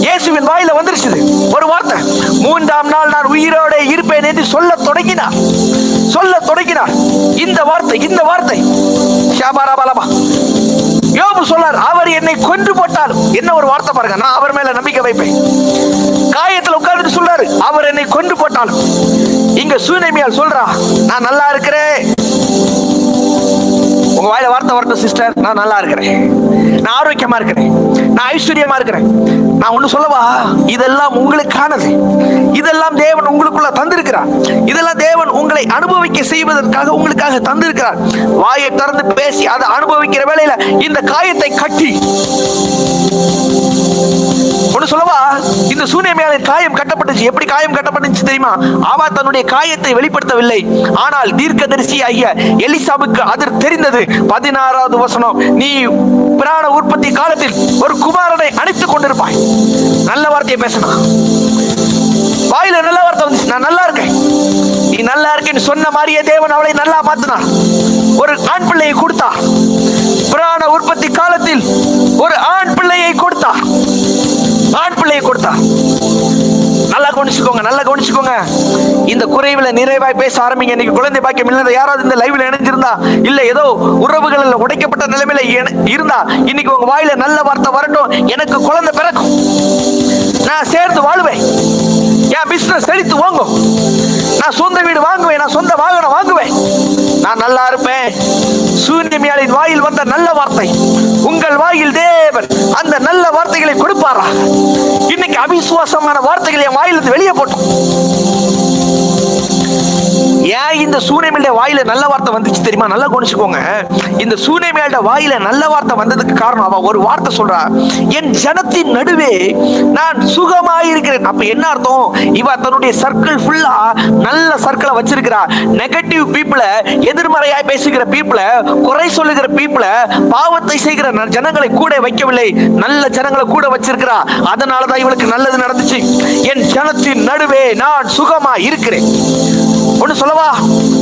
இயேசுவின் வாயில வந்துருச்சு ஒரு வார்த்தை, 3ஆம் நாள் நான் உயிரோட இருப்பேன் என்று சொல்ல தொடங்கினார். இந்த வார்த்தை ஷாபாராபாலபா. யோபு சொல்றார், அவர் என்னை கொன்று போட்டாலும், என்ன ஒரு வார்த்தை பாருங்க, நான் அவர் மேல நம்பிக்கை வைப்பேன். காயத்துல உட்கார்ந்துட்டு சொல்றாரு, அவர் என்னை கொன்று போட்டாலும். இங்க சூனேமியால் சொல்றா, நான் நல்லா இருக்கிறேன். உங்க வாயில வார்த்தை வரட்டும் சிஸ்டர், நான் நல்லா இருக்கிறேன், நான் ஆரோக்கியமா இருக்கிறேன், நான் ஐஸ்வர்யமா இருக்கிறேன். நான் ஒண்ணு சொல்லவா, இதெல்லாம் உங்களுக்கானது, இதெல்லாம் தேவன் உங்களுக்குள்ள தந்திருக்கிறார், இதெல்லாம் தேவன் உங்களை அனுபவிக்க செய்வதற்காக உங்களுக்காக தந்திருக்கிறார். வாயை திறந்து பேசி அதை அனுபவிக்கிற வேளையில இந்த காயத்தை கட்டி ஒண்ணு சொல்லவா, இந்த சூனேமியாவின் காயம் கட்டப்பட்டுச்சு. எப்படி காயம் கட்டப்பட்டுச்சு தெரியுமா? அவ தன்னுடைய காயத்தை வெளிப்படுத்தவில்லை, ஆனால் தீர்க்கதரிசி ஆகிய எலிசாவுக்கு அது தெரிந்தது. 16வது வசனம், நீ பிராண உற்பத்தி காலத்தில் ஒரு குமாரனை அணைத்துக் கொண்டிருப்பாய். நல்ல வார்த்தையை பேசினா, வாயில நல்ல வார்த்தை வந்துச்சு, நான் நல்லா இருக்கேன், நீ நல்லா இருக்கேன்னு சொன்ன மாதிரியே தேவன் அவளை நல்லா மாத்தினார். ஒரு ஆண் பிள்ளையை கொடுத்தார். பிராண உற்பத்தி காலத்தில் ஒரு ஆண் பிள்ளையை கொடுத்தார். நல்லா கவனிச்சுக்கோங்க. இந்த குறைவுல நிறைவாய் பேச ஆரம்பிங்க. இன்னைக்கு குழந்தை பாக்கியம் இல்ல, யாராவது இந்த லைவ்ல இணைஞ்சிருந்தா, இல்ல ஏதோ உறவுகள் உடைக்கப்பட்ட நிலைமையில இருந்தா, இன்னைக்கு உங்க வாயில நல்ல வார்த்தை வரட்டும். எனக்கு குழந்தை பிறக்கும், நான் சேர்ந்து வாழுவேன், என் பிசினஸ் செழித்து வாங்கும், நான் சொந்த வீடு வாங்குவேன், நான் சொந்த வாகனம் வாங்குவேன், நான் நல்லா இருப்பேன். சூன்யமியாளின் வாயில் வந்த நல்ல வார்த்தை உங்கள் வாயில் தேவன் அந்த நல்ல வார்த்தைகளை கொடுப்பாரா? இன்னைக்கு அவிசுவாசமான வார்த்தைகளை என் வாயிலிருந்து வெளியே போட்டோம். ஏன் இந்த சூனேமியாளுடைய வாயில நல்ல வார்த்தை வந்துச்சு தெரியுமா? நல்லா கவனிச்சுக்கோங்க. இந்த சூனேமியாளுடைய வாயில நல்ல வார்த்தை வந்ததுக்கு காரணம், அவ ஒரு வார்த்தை சொல்றா, என் ஜனத்தின் நடுவே நான் சுகமாயிருக்கிறேன். அப்ப என்ன அர்த்தம்? இவ தன்னுடைய சர்க்கிள் ஃபுல்லா நல்ல சர்க்கிளை வச்சிருக்கிறா. நெகட்டிவ் பீப்புள, எதிர்மறையாய் பேசுகிற பீப்புள, குறை சொல்லுகிற பீப்புள, பாவத்தை செய்கிற ஜனங்களை கூட வைக்கவில்லை, நல்ல ஜனங்களை கூட வச்சிருக்கிறா. அதனாலதான் இவளுக்கு நல்லது நடந்துச்சு. என் ஜனத்தின் நடுவே நான் சுகமா இருக்கிறேன். ஒண்ணு சொல்லவா,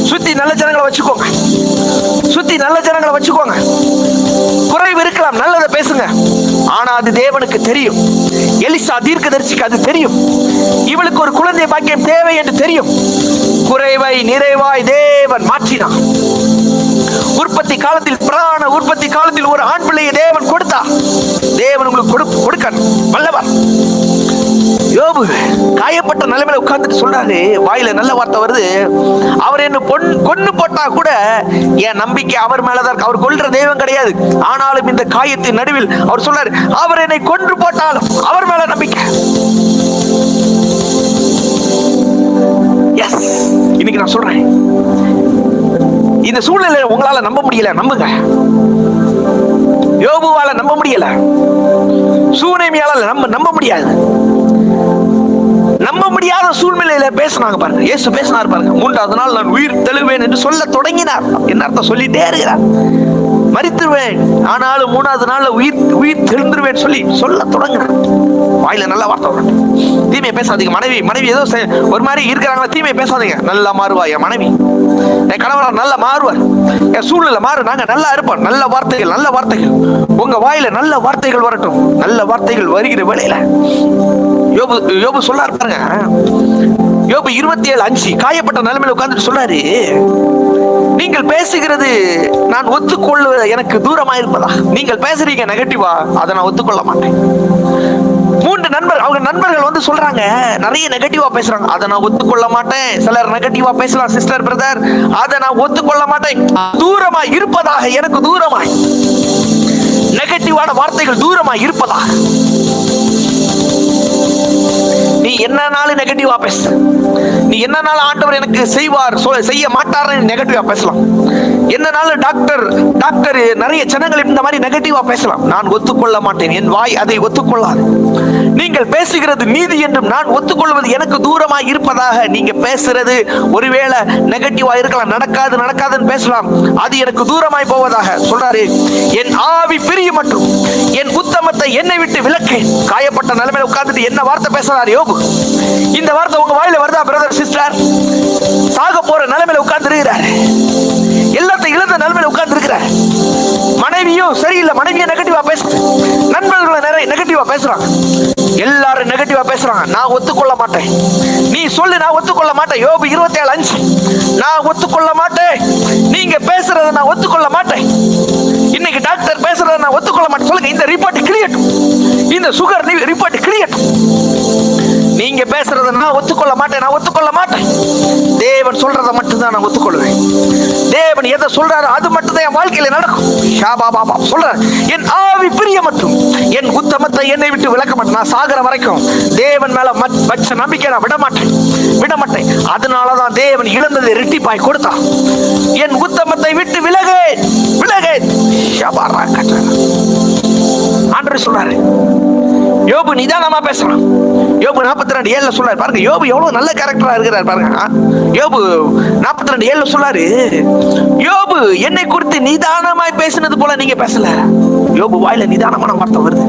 சுத்தி நல்ல ஜனங்களை வச்சுக்கோங்க, குறைவு இருக்கலாம், நல்லதை பேசுங்க. ஆனா அது தேவனுக்கு தெரியும். எலிசா தீர்க்கதரிசிக்கு அது தெரியும். இவளுக்கு ஒரு குழந்தை பாக்கியம் தேவை என்று தெரியும். குறைவை நிறைவாய் தேவன் மாற்றினார். உற்பத்தி காலத்தில், பிராண உற்பத்தி காலத்தில் ஒரு ஆண் பிள்ளையை தேவன் கொடுத்தார். தேவன் உங்களுக்கு கொடுக்கணும், வல்லவர். யோபு காயப்பட்ட நிலைமையில உட்கார்ந்துட்டு சொல்றாரு, வாயில நல்ல வார்த்தை வருது, அவர் என்ன கொன்னு போட்டா கூட என் நம்பிக்கை அவர் மேலதான் இருக்கு. அவர் கொல்ற தெய்வம் கிடையாது. ஆனாலும் இந்த காயத்தின் நடுவில் அவர் சொல்றாரு, அவர் என்னை கொன்று போட்டாலும் அவர் மேல நம்பிக்கை. எஸ், இன்னைக்கு நான் சொல்றேன், இந்த சூழ்நிலையில உங்களால நம்ப முடியல, நம்புங்க. யோபுவால நம்ப முடியல, சூனேமியால நம்ப முடியாது. நம்ப முடியாத சூழ்நிலையில பேசினாங்க பாருங்க. இயேசு பேசினார் பாருங்க. 3வது நாள் நான் உயிர் தெழுவேன் என்று சொல்ல தொடங்கினார். என்ன அர்த்தம்? சொல்லிட்டே இருக்கிறார். மரித்துருவேன், ஆனாலும் 3வது நாள்ல உயிர் தெழுந்துருவேன் சொல்ல தொடங்கினார். வாயில நல்ல வார்த்தை வரட்டும். தீமையை பேசாதீங்க. மனைவி ஏதோ ஒரு மாதிரி இருக்கிறாங்களா, தீமையை பேசாதீங்க. நல்லா மாறுவா என் மனைவி, என் கணவர் நல்லா மாறுவார், என் சூழ்நிலை மாறு, நாங்க நல்லா இருப்போம். நல்ல வார்த்தைகள் உங்க வாயில நல்ல வார்த்தைகள் வரட்டும். நல்ல வார்த்தைகள் வருகிற வேளையில யோபு சொல்லாரு பாருங்க. யோபு 27:5 காயப்பட்ட நிலைமையில உட்கார்ந்துட்டு சொல்றாரு, நீங்கள் பேசுகிறது நான் ஒத்துக்கொள்ள எனக்கு தூரமா இருப்பதா. நீங்கள் பேசுறீங்க நெகட்டிவா, அதை நான் ஒத்துக்கொள்ள மாட்டேன். 3 அவங்க நண்பர்கள் வந்து சொல்றாங்க, நிறைய நெகட்டிவா பேசுறாங்க, அதை நான் ஒத்துக்கொள்ள மாட்டேன். சிலர் நெகட்டிவா பேசலாம் சிஸ்டர், பிரதர், அதை நான் ஒத்துக்கொள்ள மாட்டேன். தூரமாய் இருப்பதாக, எனக்கு தூரமாய் நெகட்டிவான வார்த்தைகள் தூரமாய் இருப்பதாக. நீ என்னன்னாலும் நெகட்டிவா பேச, நீ என்னன்னாலும் ஆண்டவர் எனக்கு செய்வார் செய்ய மாட்டார் நெகட்டிவா பேசலாம். என்னன்னாலும் டாக்டர் நிறைய ஜனங்கள் இந்த மாதிரி நெகட்டிவா பேசலாம். நான் ஒத்துக்கொள்ள மாட்டேன். என் வாய் அதை ஒத்துக்கொள்ளாது. நீங்கள் பேசுகிறது நீதி என்றும் நான் ஒத்துக்கொள்வது எனக்கு தூரமா இருப்பதாக. நீங்க பேசுறது ஒருவேளை நெகட்டிவா இருக்கலாம், நடக்காதுன்னு பேசலாம், அது எனக்கு தூரமாய் போவதாக சொல்றாரு. என் ஆவி பிரிய மற்றும் என் உத்தமத்தை என்னை விட்டு விலக்கு. காயப்பட்ட நிலைமையில உட்கார்ந்துட்டு என்ன வார்த்தை பேசுறாரு யோபு. இந்த வார்த்தை உங்க வாயில வருதா பிரதர், சிஸ்டர்? சாக போற நிலைமையில உட்கார்ந்து இருக்கிறார், எல்லாத்தையும் இழந்த நிலைமையில உட்கார்ந்து இருக்கிறார். மனைவியும் சரியில்லை, மனைவியும் நெகட்டிவா பேசுது, நண்பர்களை நிறைய நெகட்டிவா பேசுறாங்க, எல்லாரும் நெகட்டிவா பேசுறாங்க. நான் ஒத்துக்கொள்ள மாட்டேன். நீ சொல்லு, நான் ஒத்துக்கொள்ள மாட்டேன். யோபு 27:5 நான் ஒத்துக்கொள்ள மாட்டேன். நீங்க பேசுறத நான் ஒத்துக்கொள்ள மாட்டேன். இன்னைக்கு டாக்டர் பேசுறத நான் ஒத்துக்கொள்ள மாட்டேன். சொல்லுங்க, இந்த ரிப்போர்ட் கிளியட்டும், இந்த சுகர் ரிப்போர்ட் கிளியட்டும். நீங்க பேசுறத நான் ஒத்துக்கொள்ள மாட்டேன். தேவன் சொல்றத மட்டும்தான் நான் ஒத்துக்கொள்வேன். தேவன் எதை சொல்றாரோ அது மட்டும் தான் என் வாழ்க்கையில நடக்கும். சொல்றேன், என் ஆவி பிரிய மட்டும் என் உத்தமத்தை என்னை விட்டு விலக்க மாட்டேன். நான் சாகர வரைக்கும் தேவன் மேல வச்ச நம்பிக்கை நான் விட மாட்டேன். அதனாலதான் தேவன் இழந்ததை இரட்டிப்பாய் கொடுத்தான். என் உத்தமத்தை விட்டு விலகே. ஆண்டவர் சொல்றாரு. யோபு நிதானமா பேசலாம். யோபு 42:7 சொல்றாரு பாருங்க. யோபு எவ்வளவு நல்ல கேரக்டரா இருக்கிறார் பாருங்க. யோபு 42:7 சொல்றாரு, யோபு என்னை குறித்து நிதானமாய் பேசினது போல நீங்க பேசல. யோபு வாயில நிதானமான வார்த்தை வருது.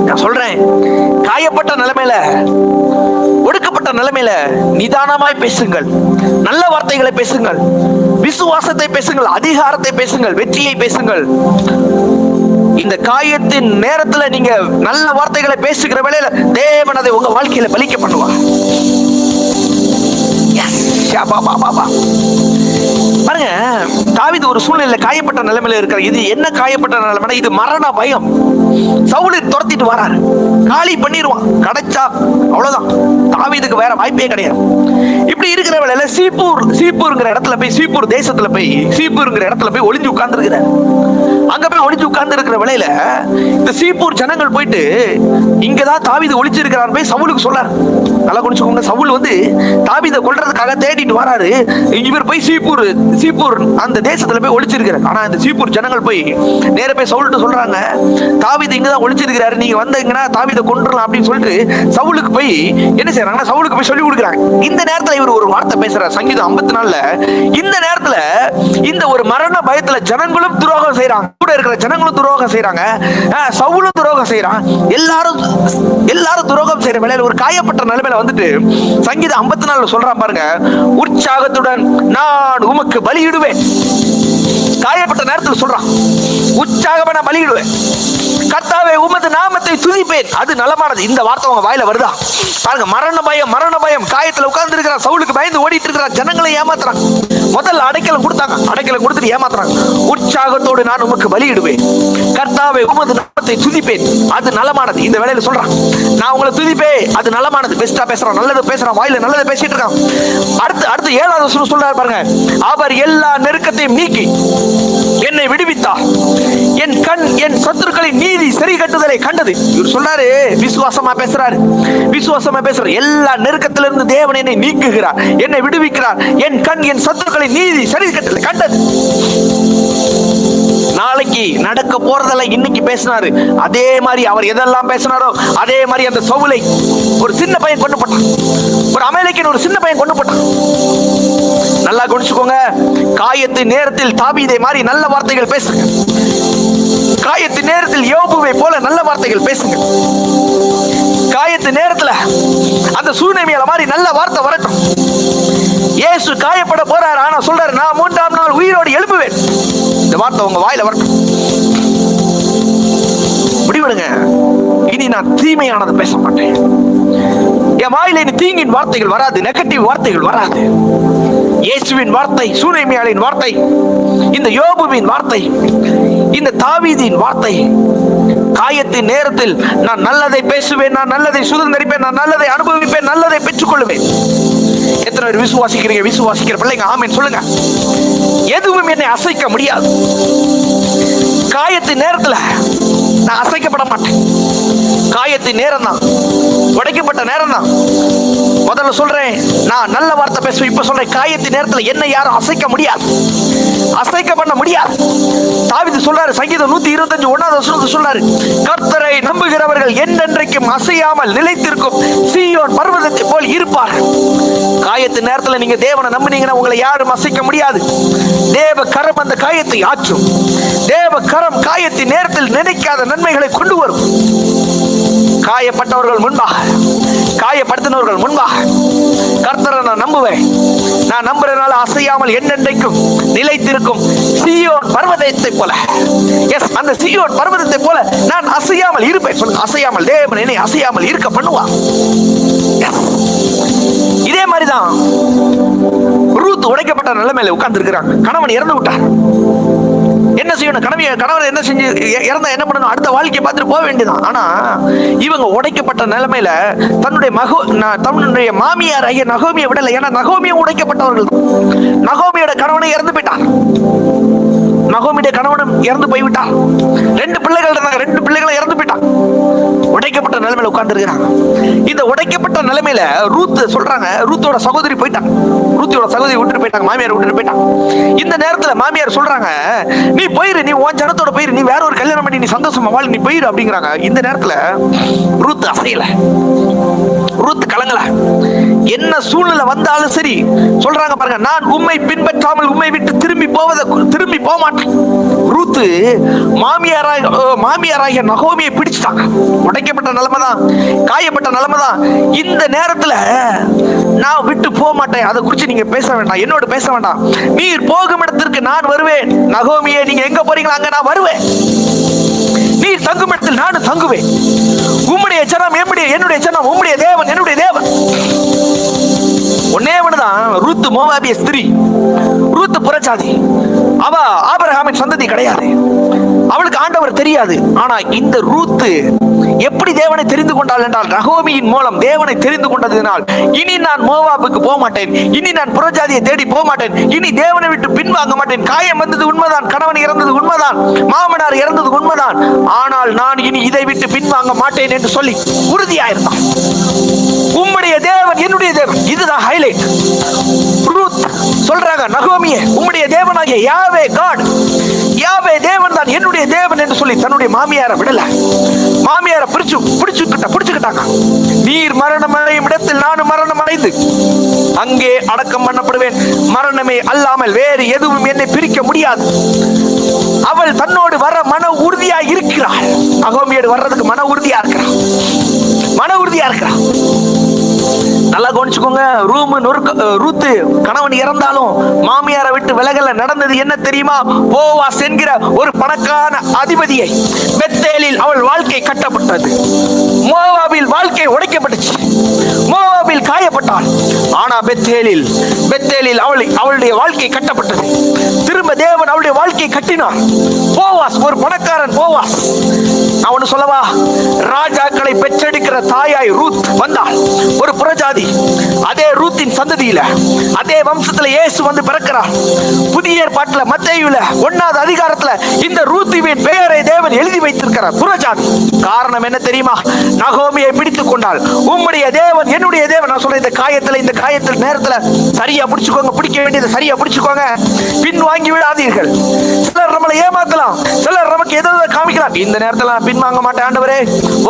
நான் சொல்றேன், காயப்பட்ட நிலைமையில, ஒடுக்கப்பட்ட நிலைமையில நிதானமாய் பேசுங்கள், நல்ல வார்த்தைகளை பேசுங்கள், விசுவாசத்தை பேசுங்கள், அதிகாரத்தை பேசுங்கள், வெற்றியை பேசுங்கள். இந்த காயத்தின் நேரத்துல நீங்க நல்ல வார்த்தைகளை பேசுகிற வேளையில தேவன் அதை உங்க வாழ்க்கையில பலிக்க பண்ணுவார். பாருங்க, தாவீது ஒரு சூழ்நிலையில காயப்பட்ட நிலைமையில இருக்கிறார். இது என்ன காயப்பட்ட நிலைமை? இது மரண பயம். சவுலை துரத்திட்டு வராரு, காலி பண்ணிடுவான், கிடைச்சா அவ்வளவுதான், தாவீதுக்கு வேற வாய்ப்பே கிடையாது. இப்படி இருக்கிற வேளையில சீப்பூர்ங்கிற இடத்துல போய், சீப்பூர் தேசத்துல போய், சீப்பூர்ங்கிற இடத்துல போய் ஒளிஞ்சு உட்கார்ந்து இருக்கிறார். அங்க போய் ஒளிஞ்சு உட்கார்ந்து இருக்கிற வேளையில இந்த சீப்பூர் ஜனங்கள் போயிட்டு, இங்கதான் தாவீது ஒளிச்சு இருக்கிறார் போய் சவுலுக்கு சொல்றாரு. நல்லா குடிச்சுக்கோங்க, சவுல் வந்து தாவீதை கொல்றதுக்காக தேடிட்டு வராரு. இவர் போய் சீப்பூர் அந்த தேசத்துல போய் ஒளிச்சிருக்கிறார். ஆனா இந்த சீப்பூர் ஜனங்கள் போய் நேர போய் சவுல்ட்டு சொல்றாங்க, தாவீது இங்கதான் ஒளிச்சிருக்கிறாரு, நீங்க வந்தீங்கன்னா தாவீதை கொன்றலாம் அப்படின்னு சொல்லிட்டு சவுலுக்கு போய் என்ன செய்யறாங்கன்னா, சவுலுக்கு போய் சொல்லி கொடுக்குறாங்க. இந்த நேரத்துல இவர் ஒரு வார்த்தை பேசுறாரு. சங்கீதம் 54 இந்த நேரத்துல இந்த ஒரு மரண பயத்துல ஜனங்களும் துரோகம் செய்யறாங்க, கூட இருக்கிற ஜனங்களும் துரோகம் செய்யறாங்க, சவுலும் துரோகம் செய்யறான், எல்லாரும் துரோகம் செய்யற வேளையில ஒரு காயப்பட்ட நிலைமையில வந்துட்டு சங்கீதம் 54 சொல்றான் பாருங்க, உற்சாகத்துடன் நான் உமக்கு பலியிடுவேன். காயப்பட்ட நேரத்தில் சொல்றான், உற்சாகமா நான் பலியிடுவேன், கர்த்தாவே உமது நாமத்தை துதிப்பேன், அது நலமானது. இந்த வார்த்தை உங்க வாயில வருதா பாருங்க. மரண பயம் காயத்துல உட்கார்ந்து இருக்கிறான், சவுலுக்கு பயந்து ஓடிட்டு இருக்கிறான், ஜனங்களை ஏமாத்துறாங்க. முதல்ல அடைக்கலம் கொடுத்தாங்க, அடைக்கலம் கொடுத்துட்டு ஏமாத்துறாங்க. உற்சாகத்தோடு நான் உமக்கு பலியிடுவேன், கர்த்தாவே உமது நாமத்தை துதிப்பேன், அது நலமானது. இந்த வேளையில சொல்றான், நான் உங்களை துதிப்பேன், அது நலமானது. பெஸ்டா பேசுறான், நல்லது பேசுறான், வாயில நல்லதை பேசிட்டு இருக்கான். அடுத்து 7வது வசனம் சொல்றாரு பாருங்க, அவர் எல்லா நெருக்கத்தையும் நீக்கி என்னை விடுவித்தார், என் கண் என் சத்துருக்களின் நீதி சரி கட்டுதலை கண்டது. இவர் சொல்றாரு, விசுவாசமா பேசுறாரு. எல்லா நெருக்கத்திலிருந்து தேவன் என்னை நீக்குகிறார், என்னை விடுவிக்கிறார், என் கண் என் சத்துருக்களின் நீதி சரி கட்டுதலை கண்டது. நாளைக்கு நடக்க போறதெல்லாம் இன்னைக்கு பேசினாரு. அதே மாதிரி அவர் எதெல்லாம் பேசினாரோ அதே மாதிரி அந்த சவுலை ஒரு சின்ன பையன் கொண்டு போட்டான். ஒரு அமலேக்கியன் ஒரு சின்ன பையன் கொண்டு போட்டான். நல்லா கவனிச்சுக்கோங்க. காயத்தின் நேரத்தில் தாவீதை மாதிரி நல்ல வார்த்தைகள் பேசுங்க. காயத்தின் நேரத்தில் யோபுவை போல நல்ல வார்த்தைகள் பேசுங்க. காயத்தின் நேரத்துல அந்த சூழ்நிலையில மாதிரி நல்ல வார்த்தை வரட்டும். இயேசு காயப்பட போறாரு, ஆனா சொல்றாரு, நான் 3ஆம் நாள் உயிரோடு எழுப்புவேன். இந்த வார்த்தை உங்க வாயில வரட்டும். முடிவெடுங்க. இனி நான் தீமையானதை பேச மாட்டேன். என் வாயில இனி தீங்கின் வார்த்தைகள் வராது, நெகட்டிவ் வார்த்தைகள் வராது. இயேசுவின் வார்த்தை, சூனேமியாளின் வார்த்தை, இந்த யோபுவின் வார்த்தை, இந்த தாவீதின் வார்த்தை. காயத்தின் நேரத்தில் நான் நல்லதை பேசுவேன், நான் நல்லதை சுதந்திரிப்பேன், நான் நல்லதை அனுபவிப்பேன், நல்லதை பெற்றுக்கொள்வேன். எத்தனை பேர் விசுவாசிக்கிறீங்க? விசுவாசிக்கிற பிள்ளைங்க ஆமென் சொல்லுங்க. எதுவும் என்னை அசைக்க முடியாது. காயத்தின் நேரத்துல நான் அசைக்கப்பட மாட்டேன். காயத்தின் நேரம் தான், உடைக்கப்பட்ட நேரம் தான். முதல்ல சொல்றேன், நான் நல்ல வார்த்தை பேசுவேன். இப்ப சொல்றேன், காயத்தின் நேரத்துல என்ன யாரும் அசைக்க முடியாது, அசைக்க பண்ண முடியாது. தாவீது சொல்றாரு, சங்கீதம் 125:1 சொல்றாரு, கர்த்தரை நம்புகிறவர்கள் என்றென்றைக்கும் அசையாமல் நிலைத்திருக்கும் சீயோன் பர்வதத்தை போல் இருப்பார்கள். காயத்தின் நேரத்துல நீங்க தேவனை நம்பினீங்கன்னா உங்களை யாரும் அசைக்க முடியாது. தேவ கரம் அந்த காயத்தை ஆற்றும். தேவ கரம் காயத்தின் நேரத்தில் நினைக்காத நன்மைகளை கொண்டு வரும். காயப்பட்டவர்கள் முன்பாக, காயப்படுத்தினவர்கள் முன்பாக கர்த்தரை நான் நம்புவேன். நான் நம்புறதுனால அசையாமல் என்னென்றைக்கும் நிலைத்திருக்கும் சீயோன் பர்வதத்தை போல, எஸ், அந்த சீயோன் பர்வதத்தை போல நான் அசையாமல் இருப்பேன். சொல்லுங்க, அசையாமல். தேவன் என்னை அசையாமல் இருக்க பண்ணுவான். இதே மாதிரிதான் ரூத் உடைக்கப்பட்ட நிலைமையில உட்கார்ந்து இருக்கிறாங்க. கணவன் இறந்து விட்டார். என்ன செய்யணும்? கணவன் என்ன செஞ்சு இறந்தா என்ன பண்ணணும்? அடுத்த வாழ்க்கையை பார்த்துட்டு போக வேண்டியதான். ஆனா இவங்க உடைக்கப்பட்ட நிலைமையில தன்னுடைய மாமியார் ஐயா நகோமியை விடல. ஏன்னா நகோமியும் உடைக்கப்பட்டவர்கள். நகோமியோட கணவனை இறந்து போயிட்டார். நகோமியுடைய கணவனும் இறந்து போய்விட்டார். 2 பிள்ளைகள் இருந்தாங்க. 2 பிள்ளைகளும் இறந்து போயிட்டாங்க. உடைக்கப்பட்ட நிலைமையில உட்கார்ந்து இருக்கிறாங்க. இந்த உடைக்கப்பட்ட நிலைமையில ரூத் சொல்றாங்க, ரூத்தோட சகோதரி போயிட்டாங்க. ரூத்தோட சகோதரி விட்டுட்டு போயிட்டாங்க, மாமியார் விட்டுட்டு போயிட்டாங்க. இந்த நேரத்துல மாமியார் சொல்றாங்க, நீ போயிரு, நீ உன் ஜனத்தோட போயிரு, நீ வேற ஒரு கல்யாணம் பண்ணி நீ சந்தோஷமா வாழ், நீ போயிரு அப்படிங்கிறாங்க. இந்த நேரத்துல ரூத் அசையல, ரூத் கலங்கல. என்ன சூழ்நிலை வந்தாலும் சரி சொல்றாங்க பாருங்க, நான் உம்மை பின்பற்றாமல் உம்மை விட்டு திரும்பி போக மாட்டேன். ரூத் மாமியாராகிய நகோமியை பிடிச்சிட்டாங்க. உடைக்கப்பட்ட நிலைமைதான், காயப்பட்ட நிலைமைதான். இந்த நேரத்துல நான் விட்டு போக மாட்டேன். அதை குறித்து நீங்க பேச வேண்டாம், என்னோட பேச வேண்டாம். நீர் போகும் இடத்திற்கு நான் வருவேன். நகோமியே, நீங்க எங்க போறீங்களா அங்க நான் வருவேன். நீர் தங்கும் இடத்தில் நானும் தங்குவேன். உம்முடைய ஜனம் என்னுடைய ஜனம், உம்முடைய தேவன் என்னுடைய தேவன். ஒன்னே ஒண்ணுதான், ரூத் மோவாபிய ஸ்திரீ, ரூத் புறஜாதி. அவ ஆபிரகாமின் சந்ததி கிடையாது. அவளுக்கு ஆண்டவர் தெரியாது. ஆனா இந்த ரூத் எப்படி தேவனை தெரிந்து கொண்டாள் என்றால், நகோமியின் மூலம் தேவனை தெரிந்து கொண்டதினால், இனி நான் மோவாபுக்கு போக மாட்டேன், இனி நான் புறஜாதியை தேடி போக மாட்டேன், இனி தேவனை விட்டு பின்வாங்க மாட்டேன். காயம் வந்தது உண்மைதான், கணவன் இறந்தது உண்மைதான், மாமனார் இறந்தது உண்மைதான், ஆனால் நான் இனி இதை விட்டு பின்வாங்க மாட்டேன் என்று சொல்லி உறுதியாயிருந்தான். உம்முடைய தேவன் என்னுடைய தேவன். இதுதான் ஹைலைட். ரூத் சொல்றாங்க, நகோமியே, உம்முடைய தேவனாகிய யாவே காட், யாவே தேவன் தான் என்னுடைய தேவன் என்று சொல்லி தன்னுடைய மாமியாரை விடல. மாமியாரை பிடிச்சுக்கிட்டாங்க. நீர் மரணம் அடையும் இடத்தில் நானும் மரணம் அடைந்து அங்கே அடக்கம் பண்ணப்படுவேன். மரணமே அல்லாமல் வேறு எதுவும் என்னை பிரிக்க முடியாது. அவள் தன்னோடு வர மன உறுதியா இருக்கிறாள். நகோமியோடு வர்றதுக்கு மன உறுதியா இருக்கிறாள். நல்லா கவனிச்சுக்கோங்க. ரூத் கணவன் இறந்தாலும் மாமியாரை விட்டு விலகல. நடந்தது என்ன தெரியுமா? போவாஸ் என்கிற ஒரு பணக்கார அதிபதியை பெத்தேலில் அவள் வாழ்க்கை கட்டப்பட்டது. மோவாபில் வாழ்க்கை உடைக்கப்பட்டுச்சு. மோவாபில் காயப்பட்டாள். ஆனா பெத்தேலில் அவளுடைய வாழ்க்கை கட்டப்பட்டது. திரும்ப தேவன் அவளுடைய வாழ்க்கை கட்டினார். போவாஸ், ஒரு பணக்காரன் போவாஸ். நான் ஒண்ணு சொல்லவா? ராஜாக்களை பெற்றெடுக்கிற தாயாய் ரூத் வந்தாள். ஒரு புறஜாதி. அதே ரூத்தின் சந்ததியில, அதே வம்சத்துல இயேசு வந்து பிறக்கிறார். புதிய ஏற்பாட்டுல மத்தேயுல 1வது அதிகாரத்துல இந்த ரூத்தின் பெயரை தேவன் எழுதி வைத்திருக்கிறார். புறஜாதி. காரணம் என்ன தெரியுமா? நகோமியை பிடித்துக் கொண்டாள். உம்முடைய தேவன், என்னுடைய தேவன். நான் சொல்றேன், இந்த காயத்தில் நேரத்துல சரியா பிடிச்சுக்கோங்க, பிடிக்க வேண்டியதை சரியா பிடிச்சுக்கோங்க, பின் வாங்கி விடாதீர்கள். சிலர் நம்மளை ஏமாத்தலாம், சிலர் நமக்கு எதை காமிக்கலாம். இந்த நேரத்தில் நான் பின் வாங்க மாட்டேன் ஆண்டவரே,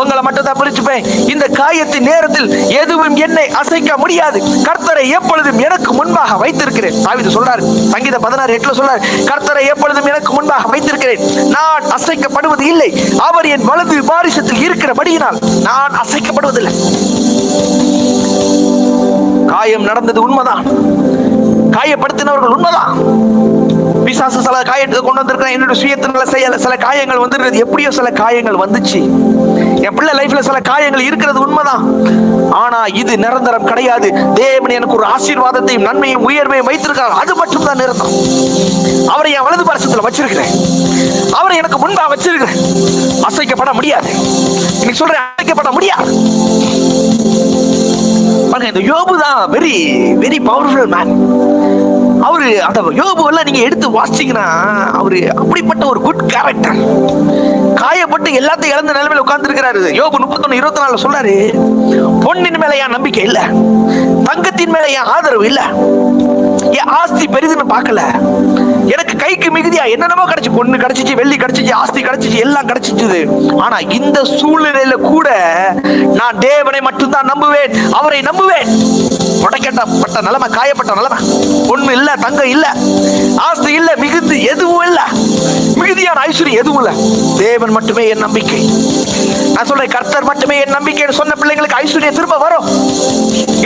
உங்களை மட்டும் தான் பிரிச்சுப்பேன். இந்த காயத்தின் நேரத்தில் எதுவும் என்னை அசைக்க முடியாது. கர்த்தரை எப்பொழுதும் எனக்கு முன்பாக வைத்திருக்கிறேன். தாவீது சொல்றாரு, சங்கீதம் 16:8 சொல்றாரு, கர்த்தரை எப்பொழுதும் எனக்கு முன்பாக வைத்திருக்கிறேன், நான் அசைக்கப்படுவது இல்லை. அவர் என் வலது பாரிசத்தில் இருக்கிறபடியினால் நான் அசைக்கப்படுவதில்லை. காயம் நடந்தது உண்மைதான், காயப்படுத்தினவர்கள் உண்மைதான். பிசாசு சில காயத்தை கொண்டு வந்திருக்கிறேன், என்னோட சுயத்தினால சில காயங்கள் வந்துருக்கிறது. எப்படியோ சில காயங்கள் வந்துச்சு. என் பிள்ளை லைஃப்ல சில காயங்கள் இருக்கிறது உண்மைதான். ஆனா இது நிரந்தரம் கிடையாது. தேவன் எனக்கு ஒரு ஆசீர்வாதத்தையும் நன்மையும் உயர்வையும் வைத்திருக்கிறார். அது மட்டும் தான் நிரந்தரம். அவரை என் வலது பாரசத்துல வச்சிருக்கிறேன், அவரை எனக்கு முன்பா வச்சிருக்கிறேன். அசைக்கப்பட முடியாது. இன்னைக்கு சொல்றேன், அசைக்கப்பட முடியாது. இந்த யோபு தான் வெரி வெரி பவர்ஃபுல் மேன். அவரு அந்த யோபு எல்லாம் நீங்க எடுத்து வாசிச்சீங்கன்னா அவரு அப்படிப்பட்ட ஒரு குட் கேரக்டர். காயப்பட்டு எல்லாத்தையும் இழந்த நிலைமையில உட்கார்ந்து இருக்கிறாரு. யோபு 31:24 சொல்றாரு, பொன்னின் மேல என் நம்பிக்கை இல்ல, தங்கத்தின் மேல என் ஆதரவு இல்ல, என் ஆஸ்தி பெரிதுன்னு பார்க்கல, எனக்கு கைக்கு மிகுதியா என்னென்னமோ கிடைச்சு, பொண்ணு கிடைச்சிச்சு, வெள்ளி கிடைச்சிச்சு, ஆஸ்தி கிடைச்சிச்சு, எல்லாம் கிடைச்சிச்சு. ஆனா இந்த சூழ்நிலையில கூட நான் தேவனை மட்டும்தான் நம்புவேன், அவரை நம்புவேன். உடைக்கப்பட்ட நிலைமை, காயப்பட்ட நிலைமை, பொண்ணு இல்ல, தங்கம் இல்ல, ஆஸ்தி இல்ல, மிகுதி எதுவும் இல்ல, மிகுதியான ஐஸ்வர்யம் எதுவும் இல்ல, தேவன் மட்டுமே என் நம்பிக்கை. நான் சொல்றேன், கர்த்தர் மட்டுமே என் நம்பிக்கைன்னு சொன்ன பிள்ளைங்களுக்கு ஐஸ்வர்யம் திரும்ப வரும்,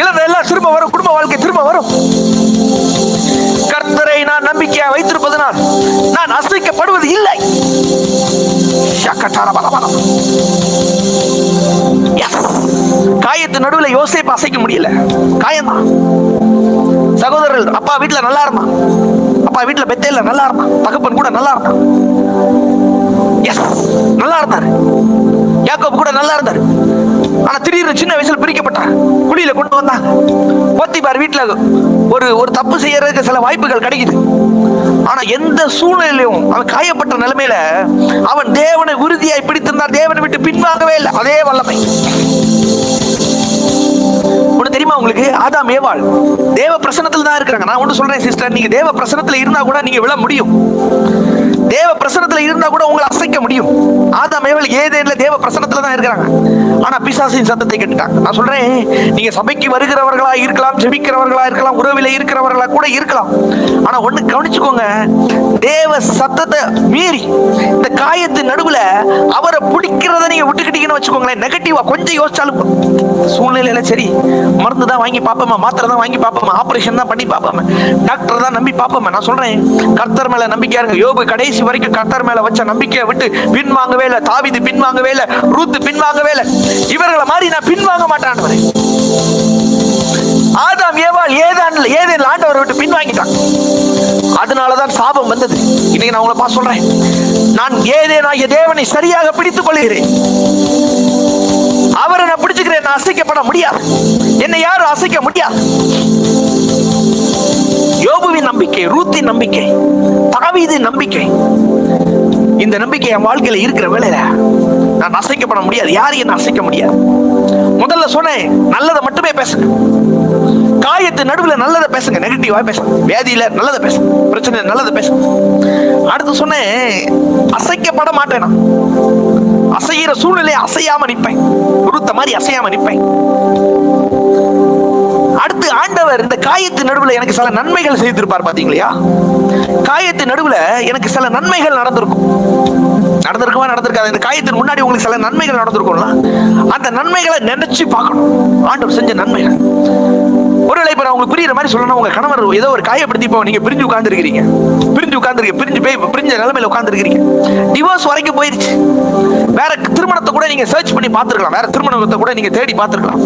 இழந்த எல்லாம் திரும்ப வரும், குடும்ப வாழ்க்கை திரும்ப வரும். கர்த்தரை நான் நம்பிக்கையா வைத்திருப்பதனால் நான் அசைக்கப்படுவது இல்லை. காயத்து நடுவில் யோசேப்பு அசைக்க முடியல, காயம்தான். சகோதரர்கள், அப்பா வீட்டுல நல்லா இருந்தான், அப்பா வீட்டுல பெத்தேல நல்லா இருந்தான், தகப்பன் கூட நல்லா இருந்தான், நல்லா இருந்தாரு, யாக்கோபு கூட நல்லா இருந்தாரு. ஆனா திடீர்னு சின்ன வயசுல பிரிக்கப்பட்டார், குழியில கொண்டு வந்தாங்க. போத்திபார் வீட்டுல ஒரு தப்பு செய்யறதுக்கு சில வாய்ப்புகள் கிடைக்குது. ஆனா எந்த சூழ்நிலையிலும் அவன் காயப்பட்ட நிலைமையில அவன் தேவனை உறுதியாய் பிடித்திருந்தார், தேவனை விட்டு பின்வாங்கவே இல்லை. அதே வல்லமை. ஒண்ணு தெரியுமா உங்களுக்கு, ஆதாம் ஏவாள் தேவ பிரசன்னத்துல தான் இருக்கிறாங்க. நான் ஒண்ணு சொல்றேன் சிஸ்டர், நீங்க தேவ பிரசன்னத்துல இருந்தா கூட நீங்க விழ முடியும், தேவ பிரசன்னத்துல இருந்தா கூட உங்களை அசைக்க முடியும். ஆதாம் ஏவாள் ஏதேன்ல தேவ பிரசன்னத்துல தான் இருக்கிறாங்க. ஆனா பிசாசின் சத்தத்தை கேட்டுட்டாங்க. நான் சொல்றேன், நீங்க சபைக்கு வருகிறவர்களா இருக்கலாம், ஜெபிக்கிறவர்களா இருக்கலாம், உறவில இருக்கிறவர்களா கூட இருக்கலாம். ஆனா ஒண்ணு கவனிச்சுக்கோங்க, தேவ சத்தத்தை மீறி இந்த காயத்தின் நடுவுல அவரை பிடிக்கிறத நீங்க விட்டுக்கிட்டீங்கன்னு வச்சுக்கோங்களேன், நெகட்டிவா கொஞ்சம் யோசிச்சாலும் சூழ்நிலையில சரி, மருந்து தான் வாங்கி பார்ப்போமா, மாத்திரை தான் வாங்கி பார்ப்போமா, ஆபரேஷன் தான் பண்ணி பார்ப்போமா, டாக்டர் தான் நம்பி பார்ப்போமா. நான் சொல்றேன், கர்த்தர் மேல நம்பிக்கையா இருங்க. யோபு கடைசி வரைக்கும் கர்த்தர் மேல வச்ச நம்பிக்கையை விட்டு பின்வாங்கவே இல்லை. தாவீது பின்வாங்கவே இல்லை, ரூத் பின்வாங்கவே இல்லை. இவர்களை மாதிரி நான் பின்வாங்க மாட்டேன். ஆதாம் ஏவாள் ஏதேன் ஆண்டவரை விட்டு பின்வாங்கிட்டான், அதனாலதான் சாபம் வந்தது. இன்னைக்கு நான் உங்களை பார்த்து சொல்றேன், நான் ஏதேனாகிய தேவனை சரியாக பிடித்துக் கொள்கிறேன், அவரை நான் பிடிச்சுக்கிறேன். நான் அசைக்கப்பட முடியாது, என்னை யாரும் அசைக்க முடியாது. யோபுவின் நம்பிக்கை, ரூத்தின் நம்பிக்கை, தாவீதின் நம்பிக்கை, இந்த நம்பிக்கை என் வாழ்க்கையில இருக்கிற வேளையில நான் அசைக்கப்பட முடியாது, யாரையும் என்ன அசைக்க முடியாது. முதல்ல சொன்னேன், நல்லதை மட்டுமே பேசுங்க. காயத்து நடுவில் நல்லதை பேசுங்க, நெகட்டிவா பேசுங்க. வியாதியில நல்லதை பேசுங்க, பிரச்சனை நல்லதை பேசுங்க. அடுத்து சொன்னேன், அசைக்கப்பட மாட்டேன். அசைகிற சூழ்நிலை அசையாம நிற்பேன், உருத்த மாதிரி அசையாம நிற்பேன். அடுத்து ஆண்டவர் இந்த காயத்து நடுவில் எனக்கு சில நன்மைகள் செய்திருப்பார். பாத்தீங்களா, காயத்து நடுவில் எனக்கு சில நன்மைகள் நடந்திருக்குமா நடந்திருக்காது. இந்த காயத்தின் முன்னாடி உங்களுக்கு சில நன்மைகள் நடந்திருக்கும்ல, அந்த நன்மைகளை நினைச்சு பார்க்கணும். ஆண்டவர் செஞ்ச நன்மைகள் ஒருவேளை இப்ப நான் உங்களுக்கு புரியுற மாதிரி சொல்லணும், உங்க கணவர் ஏதோ ஒரு காயப்படுத்தி இப்போ நீங்க பிரிஞ்சு உட்கார்ந்துருக்கீங்க, பிரிஞ்ச நிலைமையில உட்கார்ந்துருக்கீங்க, டிவோர்ஸ் வரைக்கும் போயிருச்சு. வேற திருமணத்தை கூட நீங்க சர்ச் பண்ணி பார்த்துருக்கலாம், வேற திருமணத்தை கூட நீங்க தேடி பார்த்துருக்கலாம்.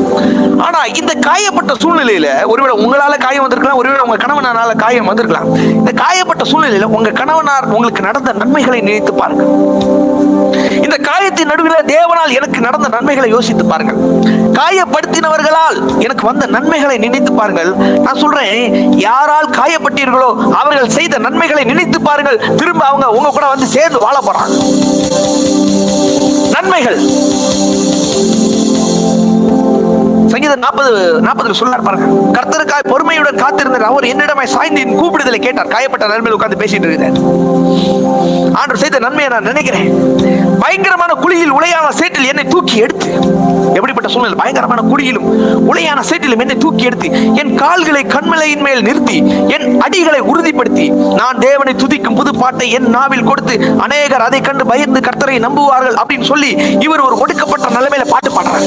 ஆனா இந்த காயப்பட்ட சூழ்நிலையில ஒருவேளை உங்களால காயம் வந்திருக்கலாம், ஒருவேளை உங்க கணவனால காயம் வந்திருக்கலாம். இந்த காயப்பட்ட சூழ்நிலையில உங்க கணவனார் உங்களுக்கு நடந்த நன்மைகளை நினைத்து பாருங்க. இந்த காயத்தின் நடுவில் தேவனால் எனக்கு நடந்த நன்மைகளை யோசித்து பாருங்கள். காயப்படுத்தினவர்களால் எனக்கு வந்த நன்மைகளை நினைத்து பாருங்கள். நான் சொல்றேன், யாரால் காயப்பட்டீர்களோ அவர்கள் செய்த நன்மைகளை நினைத்து பாருங்கள். திரும்ப அவங்க உங்க கூட வந்து சேர்ந்து வாழ போறாங்க. நன்மைகள். சங்கீதம் 40 சொல்லார் பாருங்க, கர்த்தருக்காய் பொறுமையுடன் காத்திருந்தார், அவர் என்னிடமாய் சாய்ந்து என் கூப்பிடுதலை கேட்டார். காயப்பட்ட நிலைமையில் உட்கார்ந்து பேசிட்டு இருக்கிறார். ஆண்டவர் செய்த நன்மையை நான் நினைக்கிறேன். பயங்கரமான குழியில் உளையான சேற்றில் என்னை தூக்கி எடுத்து, எப்படிப்பட்ட சூழ்நிலை, பயங்கரமான குழியிலும் உளையான சேற்றிலும் என்னை தூக்கி எடுத்து என் கால்களை கண்மலையின் மேல் நிறுத்தி என் அடிகளை உறுதிப்படுத்தி நான் தேவனை துதிக்கும் புது பாட்டை என் நாவில் கொடுத்து அநேகர் அதை கண்டு பயந்து கர்த்தரை நம்புவார்கள் அப்படின்னு சொல்லி இவர் ஒரு ஒடுக்கப்பட்ட நிலைமையில பாட்டு பாடுறார்.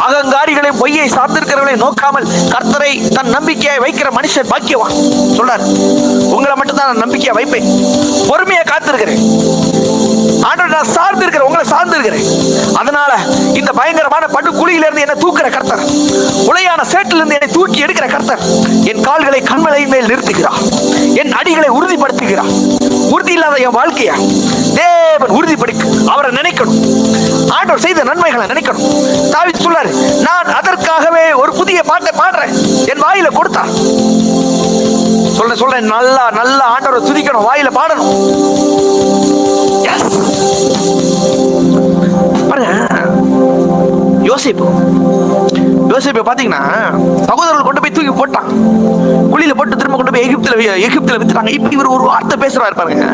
அகங்காரிகளை பொய்யை சார்ந்திருக்கிறவர்களை நோக்காமல் கர்த்தரை தன் நம்பிக்கையை வைக்கிற மனுஷன் பாக்கியவான் சொல்றார். உங்களை மட்டும் தான் நான் நம்பிக்கையா வைப்பேன், பொறுமையா காத்திருக்கிறேன், ஆண்டவர் நான் சார்ந்து இருக்கிறேன், உங்களை சார்ந்து இருக்கிறேன். அதனால இந்த பயங்கரமான படு குழியிலிருந்து என்னை தூக்குற கர்த்தர், உளையான சேற்றிலிருந்து என்னை தூக்கி எடுக்கிற கர்த்தர் என் கால்களை கண்மலையின் மேல் நிறுத்துகிறார், என் அடிகளை உறுதிப்படுத்துகிறார். உறுதி இல்லாத என் வாழ்க்கைய தேவன் உறுதிப்படுத்தி அவரை நினைக்கணும், ஆண்டவர் செய்த நன்மைகளை நினைக்கணும். தாவீது சொல்றாரு, நான் அதற்காகவே ஒரு புதிய பாட்டை பாடுறேன், என் வாயில கொடுத்தார். சொல்றேன் நல்லா நல்லா ஆண்டவரை துதிக்கணும், வாயில பாடணும். பாருங்க, யோசேப்பு பாத்தீங்கன்னா சகோதரர்கள் கொண்டு போய் தூக்கி போட்டான், குழியில போட்டு திரும்ப கொண்டு போய் எகிப்துல வித்துட்டாங்க. இப்ப இவர் ஒரு வார்த்தை பேசுறாரு பாருங்க,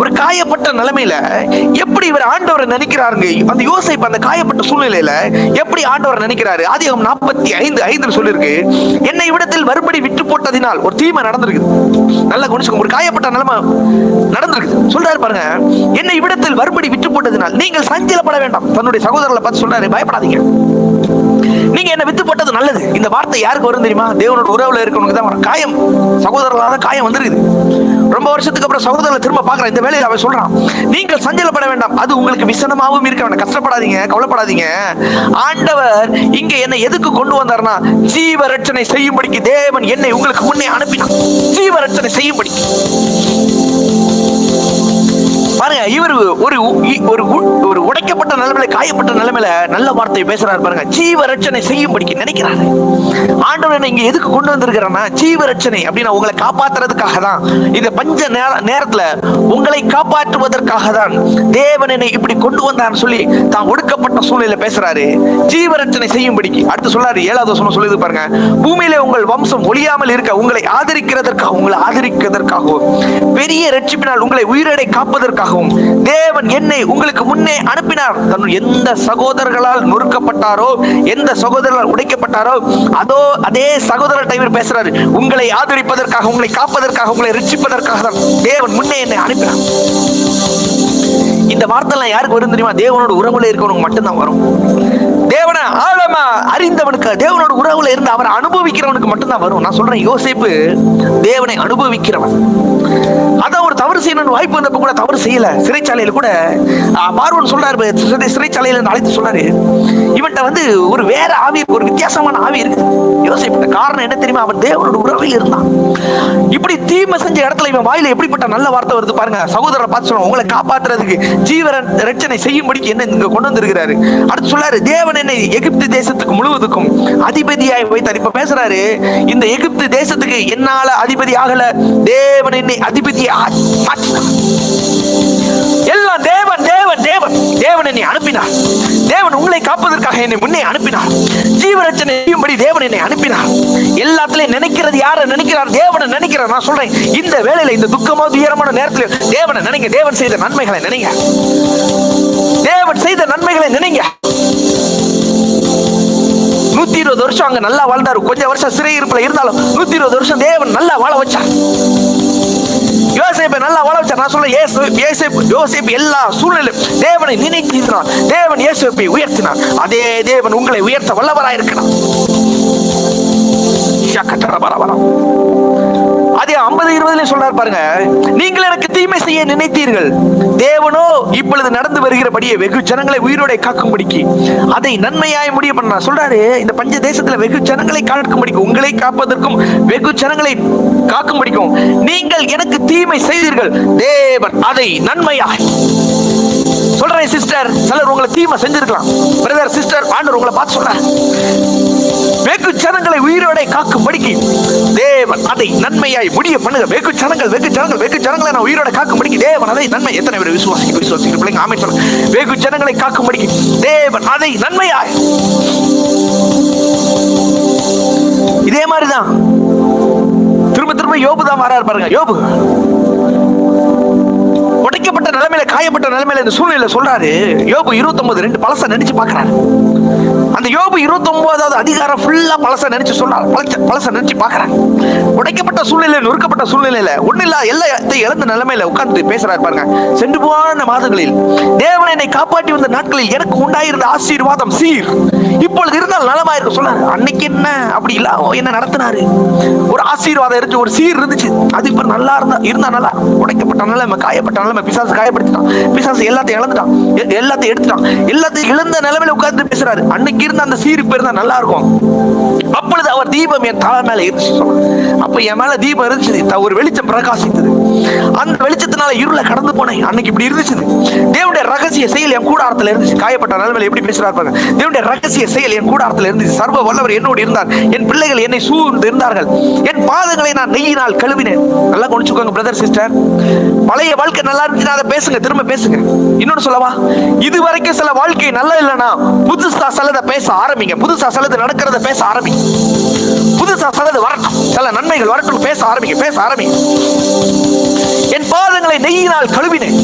ஒரு காயப்பட்ட நிலைமையில எப்படி இவர் ஆண்டவரை நினைக்கிறாருங்க. அந்த யோசேப்பு அந்த காயப்பட்ட சூழ்நிலையில எப்படி ஆண்டவரை நினைக்கிறாரு. ஆதியாகமம் 45:5 சொல்லிருக்கு, என்னை இவ்விடத்தில் மறுபடி விட்டு போட்டதினால் ஒரு தீமை நடந்திருக்கு. நல்லா கவனிச்சுக்கோங்க, ஒரு காயப்பட்ட நிலைமை நடந்திருக்கு. சொல்றாரு பாருங்க, என்னை இவ்விடத்தில் மறுபடி விட்டு போட்டதினால் நீங்கள் சஞ்சலப்பட வேண்டாம். தன்னுடைய சகோதரர்களை பார்த்து சொல்றாரு, பயப்படாதீங்க, நீங்க என்ன வித்து போட்டது நல்லது. இந்த வார்த்தை யாருக்கு வரும் தெரியுமா? தேவனோட உறவுல இருக்கவனுக்கு தான் வரும். காயம், சகோதரர்களால காயம் வந்திருக்குது. ரொம்ப வருஷத்துக்கு அப்புறம் சகோதரர்களை திரும்ப பார்க்கற இந்த வேலையில அவன் சொல்றான், நீங்கள் சஞ்சலப்பட வேண்டாம், அது உங்களுக்கு விசனமாகவும் இருக்க வேண்டாம், கஷ்டப்படாதீங்க, கவலைப்படாதீங்க. ஆண்டவர் இங்க என்னை எதுக்கு கொண்டு வந்தார்னா, ஜீவ ரட்சனை செய்யும்படிக்கு தேவன் என்னை உங்களுக்கு முன்னே அனுப்பினார். ஜீவ ரட்சனை செய்யும்படி பாருங்க, இவர் ஒரு உடைக்கப்பட்ட நிலைமையில, காயப்பட்ட நிலைமையில நல்ல வார்த்தையை பேசுறாரு பாருங்க. ஜீவ ரட்சனை செய்யும்படிக்கு நினைக்கிறாரு. ஆண்டவர் இங்க எதுக்கு கொண்டு வந்திருக்கிறேன்னா, ஜீவ ரட்சனை அப்படின்னா உங்களை காப்பாற்றுறதுக்காக தான். இந்த பஞ்ச நேரத்துல உங்களை காப்பாற்றுவதற்காக தான் தேவன் என்னை இப்படி கொண்டு வந்தான்னு சொல்லி தான் ஒடுக்கப்பட்ட சூழ்நிலை பேசுறாரு. ஜீவ ரட்சனை செய்யும்படிக்கு அடுத்து சொல்றாரு. 7வது வசனம் சொல்லுது பாருங்க, பூமியிலே உங்கள் வம்சம் ஒழியாமல் இருக்க உங்களை ஆதரிக்கிறதற்காகவும் பெரிய ரட்சிப்பினால் உங்களை உயிரடை காப்பதற்காகவும் தேவன் என்னை உங்களுக்கு முன்னே அனுப்பினார். எந்த சகோதரர்களால் நொறுக்கப்பட்டாரோ, எந்த சகோதரர்களால் உடைக்கப்பட்டாரோ, அதே சகோதரர் இவர் பேசுறாரு. உங்களை ஆதரிப்பதற்காக, உங்களை காப்பதற்காக, உங்களை ரட்சிப்பதற்காக தான் தேவன் முன்னே என்னை அனுப்பினார். இந்த வார்த்தை எல்லாம் யாருக்கு வரும் தெரியுமா? தேவனோட உறவுல இருக்கவனுக்கு மட்டும்தான் வரும். தேவனை ஆழமா அறிந்தவனுக்கு, தேவனோட உறவுல இருந்து அவரை அனுபவிக்கிறவனுக்கு மட்டும்தான் வரும். நான் சொல்றேன், யோசேப்பு தேவனை அனுபவிக்கிறவன். அதான் ஒரு தவறு செய்யணும்னு வாய்ப்பு வந்தப்ப கூட தவறு செய்யல. சிறைச்சாலையில கூட பார்வோன் சொல்றாரு, சிறைச்சாலையில அழைத்து சொல்றாரு, இவன்ட்ட ஒரு வேற ஆவி, ஒரு வித்தியாசமான ஆவி இருக்கு யோசேப்பு. காரணம் என்ன தெரியுமா? அவன் தேவனோட உறவில் இருந்தான். இப்படி தீமை செஞ்ச இடத்துல இவன் வாயில எப்படிப்பட்ட நல்ல வார்த்தை வருது பாருங்க. சகோதரரை பார்த்து சொல்லுவாங்க, உங்களை காப்பாற்றுறதுக்கு ஜீவ ரட்சனை செய்யும்படிக்கு என்ன இங்க கொண்டு வந்திருக்கிறாரு. அடுத்து சொல்றாரு, தேவன் என்னை எகிப்து தேசத்துக்கு முழுவதுக்கும் அதிபதியாய் வைத்தார். இப்ப பேசுறாரு, இந்த எகிப்து தேசத்துக்கு என்னால அதிபதி ஆகல, தேவன் என்னை அதிபதியாக மாற்றினார். எல்லாம் தேவன் தேவன் தேவன் தேவன் என்னை அனுப்பினார். தேவன் உங்களை காப்பதற்காக என்னை முன்னே அனுப்பினார். ஜீவரட்சனை செய்யும்படி தேவன் என்னை அனுப்பினார். எல்லாத்திலையும் நினைக்கிறது யாரை நினைக்கிறார்? தேவனை நினைக்கிறார். நான் சொல்றேன், இந்த வேளையில, இந்த துக்கமோ துயரமான நேரத்தில் தேவனை நினைங்க. தேவன் செய்த நன்மைகளை நினைங்க. தேவன் செய்த நன்மைகளை நினைங்க. 120 வருஷம் அங்க நல்லா வாழ்ந்தாரு. கொஞ்சம் வருஷம் சிறை இருப்புல இருந்தாலும் 120 வருஷம் தேவன் நல்லா வாழ வச்சார். யோசேப்பை நல்லா வாழ வச்சார். நான் சொல்ல, யோசேப்பு எல்லா சூழ்நிலையும் தேவனை நினைத்திருக்கிறார். தேவன் யோசேப்பை உயர்த்தினார். அதே தேவன் உங்களை உயர்த்த வல்லவராயிருக்கிறார். அதே 50:20 சொல்றாரு பாருங்க, நீங்கள் எனக்கு தீமை செய்ய நினைத்தீர்கள், தேவனோ இப்பொழுது நடந்து வருகிறபடியே வெகு ஜனங்களை உயிரோட காக்கும்படிக்கு அதை நன்மையாய் முடிய பண்ண சொல்றாரு. இந்த பஞ்ச தேசத்துல வெகு ஜனங்களை காக்கும்படிக்கும், உங்களை காப்பதற்கும் வெகு ஜனங்களை காக்கும்படிக்கும் நீங்கள் எனக்கு தீமை செய்தீர்கள், தேவன் அதை நன்மையாய். சொல்றேன் சிஸ்டர், சிலர் உங்களை தீமை செஞ்சிருக்கலாம். பிரதர், சிஸ்டர், ஆண்டவர் உங்களை பார்த்து சொல்றார், வெகு ஜனங்களை உயிரோட காக்கும்படிக்கு தேவன் அதை நன்மையாய் முடிய பண்ணுங்க. வெகு ஜனங்களை நான் உயிரோட காக்கும்படிக்கு தேவன் அதை நன்மை. எத்தனை பேர் விசுவாசிக்கிற பிள்ளைங்க ஆமென் சொல்லுங்க. வெகு ஜனங்களை காக்கும்படிக்கு தேவன் அதை நன்மையாய். இதே மாதிரிதான் திரும்ப திரும்ப யோபு தான் வராரு பாருங்க. யோபு உடைக்கப்பட்ட நிலைமையில, காயப்பட்ட நிலைமையில இந்த சூழ்நிலை சொல்றாரு. யோபு 29:2 பழச நினைச்சு பாக்குறாரு. அந்த யோபு 29வது அதிகாரம் ஃபுல்லா பழச நினைச்சு சொல்றாரு. பழச நினைச்சு பாக்குறாரு. உடைக்கப்பட்ட சூழ்நிலை, நொறுக்கப்பட்ட சூழ்நிலையில ஒண்ணு எல்லாத்தையும் இழந்த நிலைமையில உட்கார்ந்து பேசுறாரு பாருங்க. சென்று போன மாதங்களில் தேவன் என்னை காப்பாற்றி வந்த நாட்களில் எனக்கு உண்டாயிருந்த ஆசீர்வாதம் சீர் இப்பொழுது இருந்தால் நலமா இருக்கு சொல்றாரு. அன்னைக்கு என்ன அப்படி இல்ல என்ன நடத்தினாரு, ஒரு ஆசீர்வாதம் இருந்துச்சு, ஒரு சீர் இருந்துச்சு. அது இப்ப நல்லா இருந்தா நல்லா. உடைக்கப்பட்ட நிலைமை, காயப்பட்ட நிலைமை, பிசாசு காயப்படுத்திட்டான், பிசாசு எல்லாத்தையும் இழந்துட்டான், எல்லாத்தையும் எடுத்துட்டான், எல்லாத்தையும் இழந்த நிலைமையில உட்கார்ந்து பேசுறாரு. அன்னைக்கு இருந்த அந்த சீர் இப்ப இருந்தா நல்லா இருக்கும். அப்பொழுது அவர் தீபம் என் தலை மேல இருந்துச்சு. அப்ப என் மேல தீபம் இருந்துச்சு, ஒரு வெளிச்சம் பிரகாசித்தது. அந்த வெளிச்சத்தினால இருள கடந்து போனேன். அன்னைக்கு இப்படி இருந்துச்சு. தேவனுடைய ரகசிய செயல் என் கூடாரத்துல இருந்துச்சு. காயப்பட்ட நிலைமையில எப்படி பேசுறாரு பாருங்க. தேவனுடைய ரகசிய செயல் என் கூடாரத்துல இருந்துச்சு. சர்வ வல்லவர் என்னோடு இருந்தார், என் பிள்ளைகள் என்னை சூழ்ந்து இருந்தார்கள், என் பாதங்களை நான் நெய்யினால் கழுவினேன். நல்லா கவனிச்சுக்கோங்க பிரதர் சிஸ்டர். பழைய வாழ்க்கை நல்லா இருந்துச்சுன்னா அதை பேசுங்க, திரும்ப பேசுங்க. இன்னொன்னு சொல்லவா, இது வரைக்கும் சில வாழ்க்கை நல்லா இல்லைன்னா புதுசா சிலதை பேச ஆரம்பிங்க. புதுசா சிலது நடக்கிறத பேச ஆரம்பிங்க. புதுசா சிலது வரட்டும், சில நன்மைகள் வரட்டும், பேச ஆரம்பிங்க. என் பாதங்களை நெய்யினால் கழுவினேன்.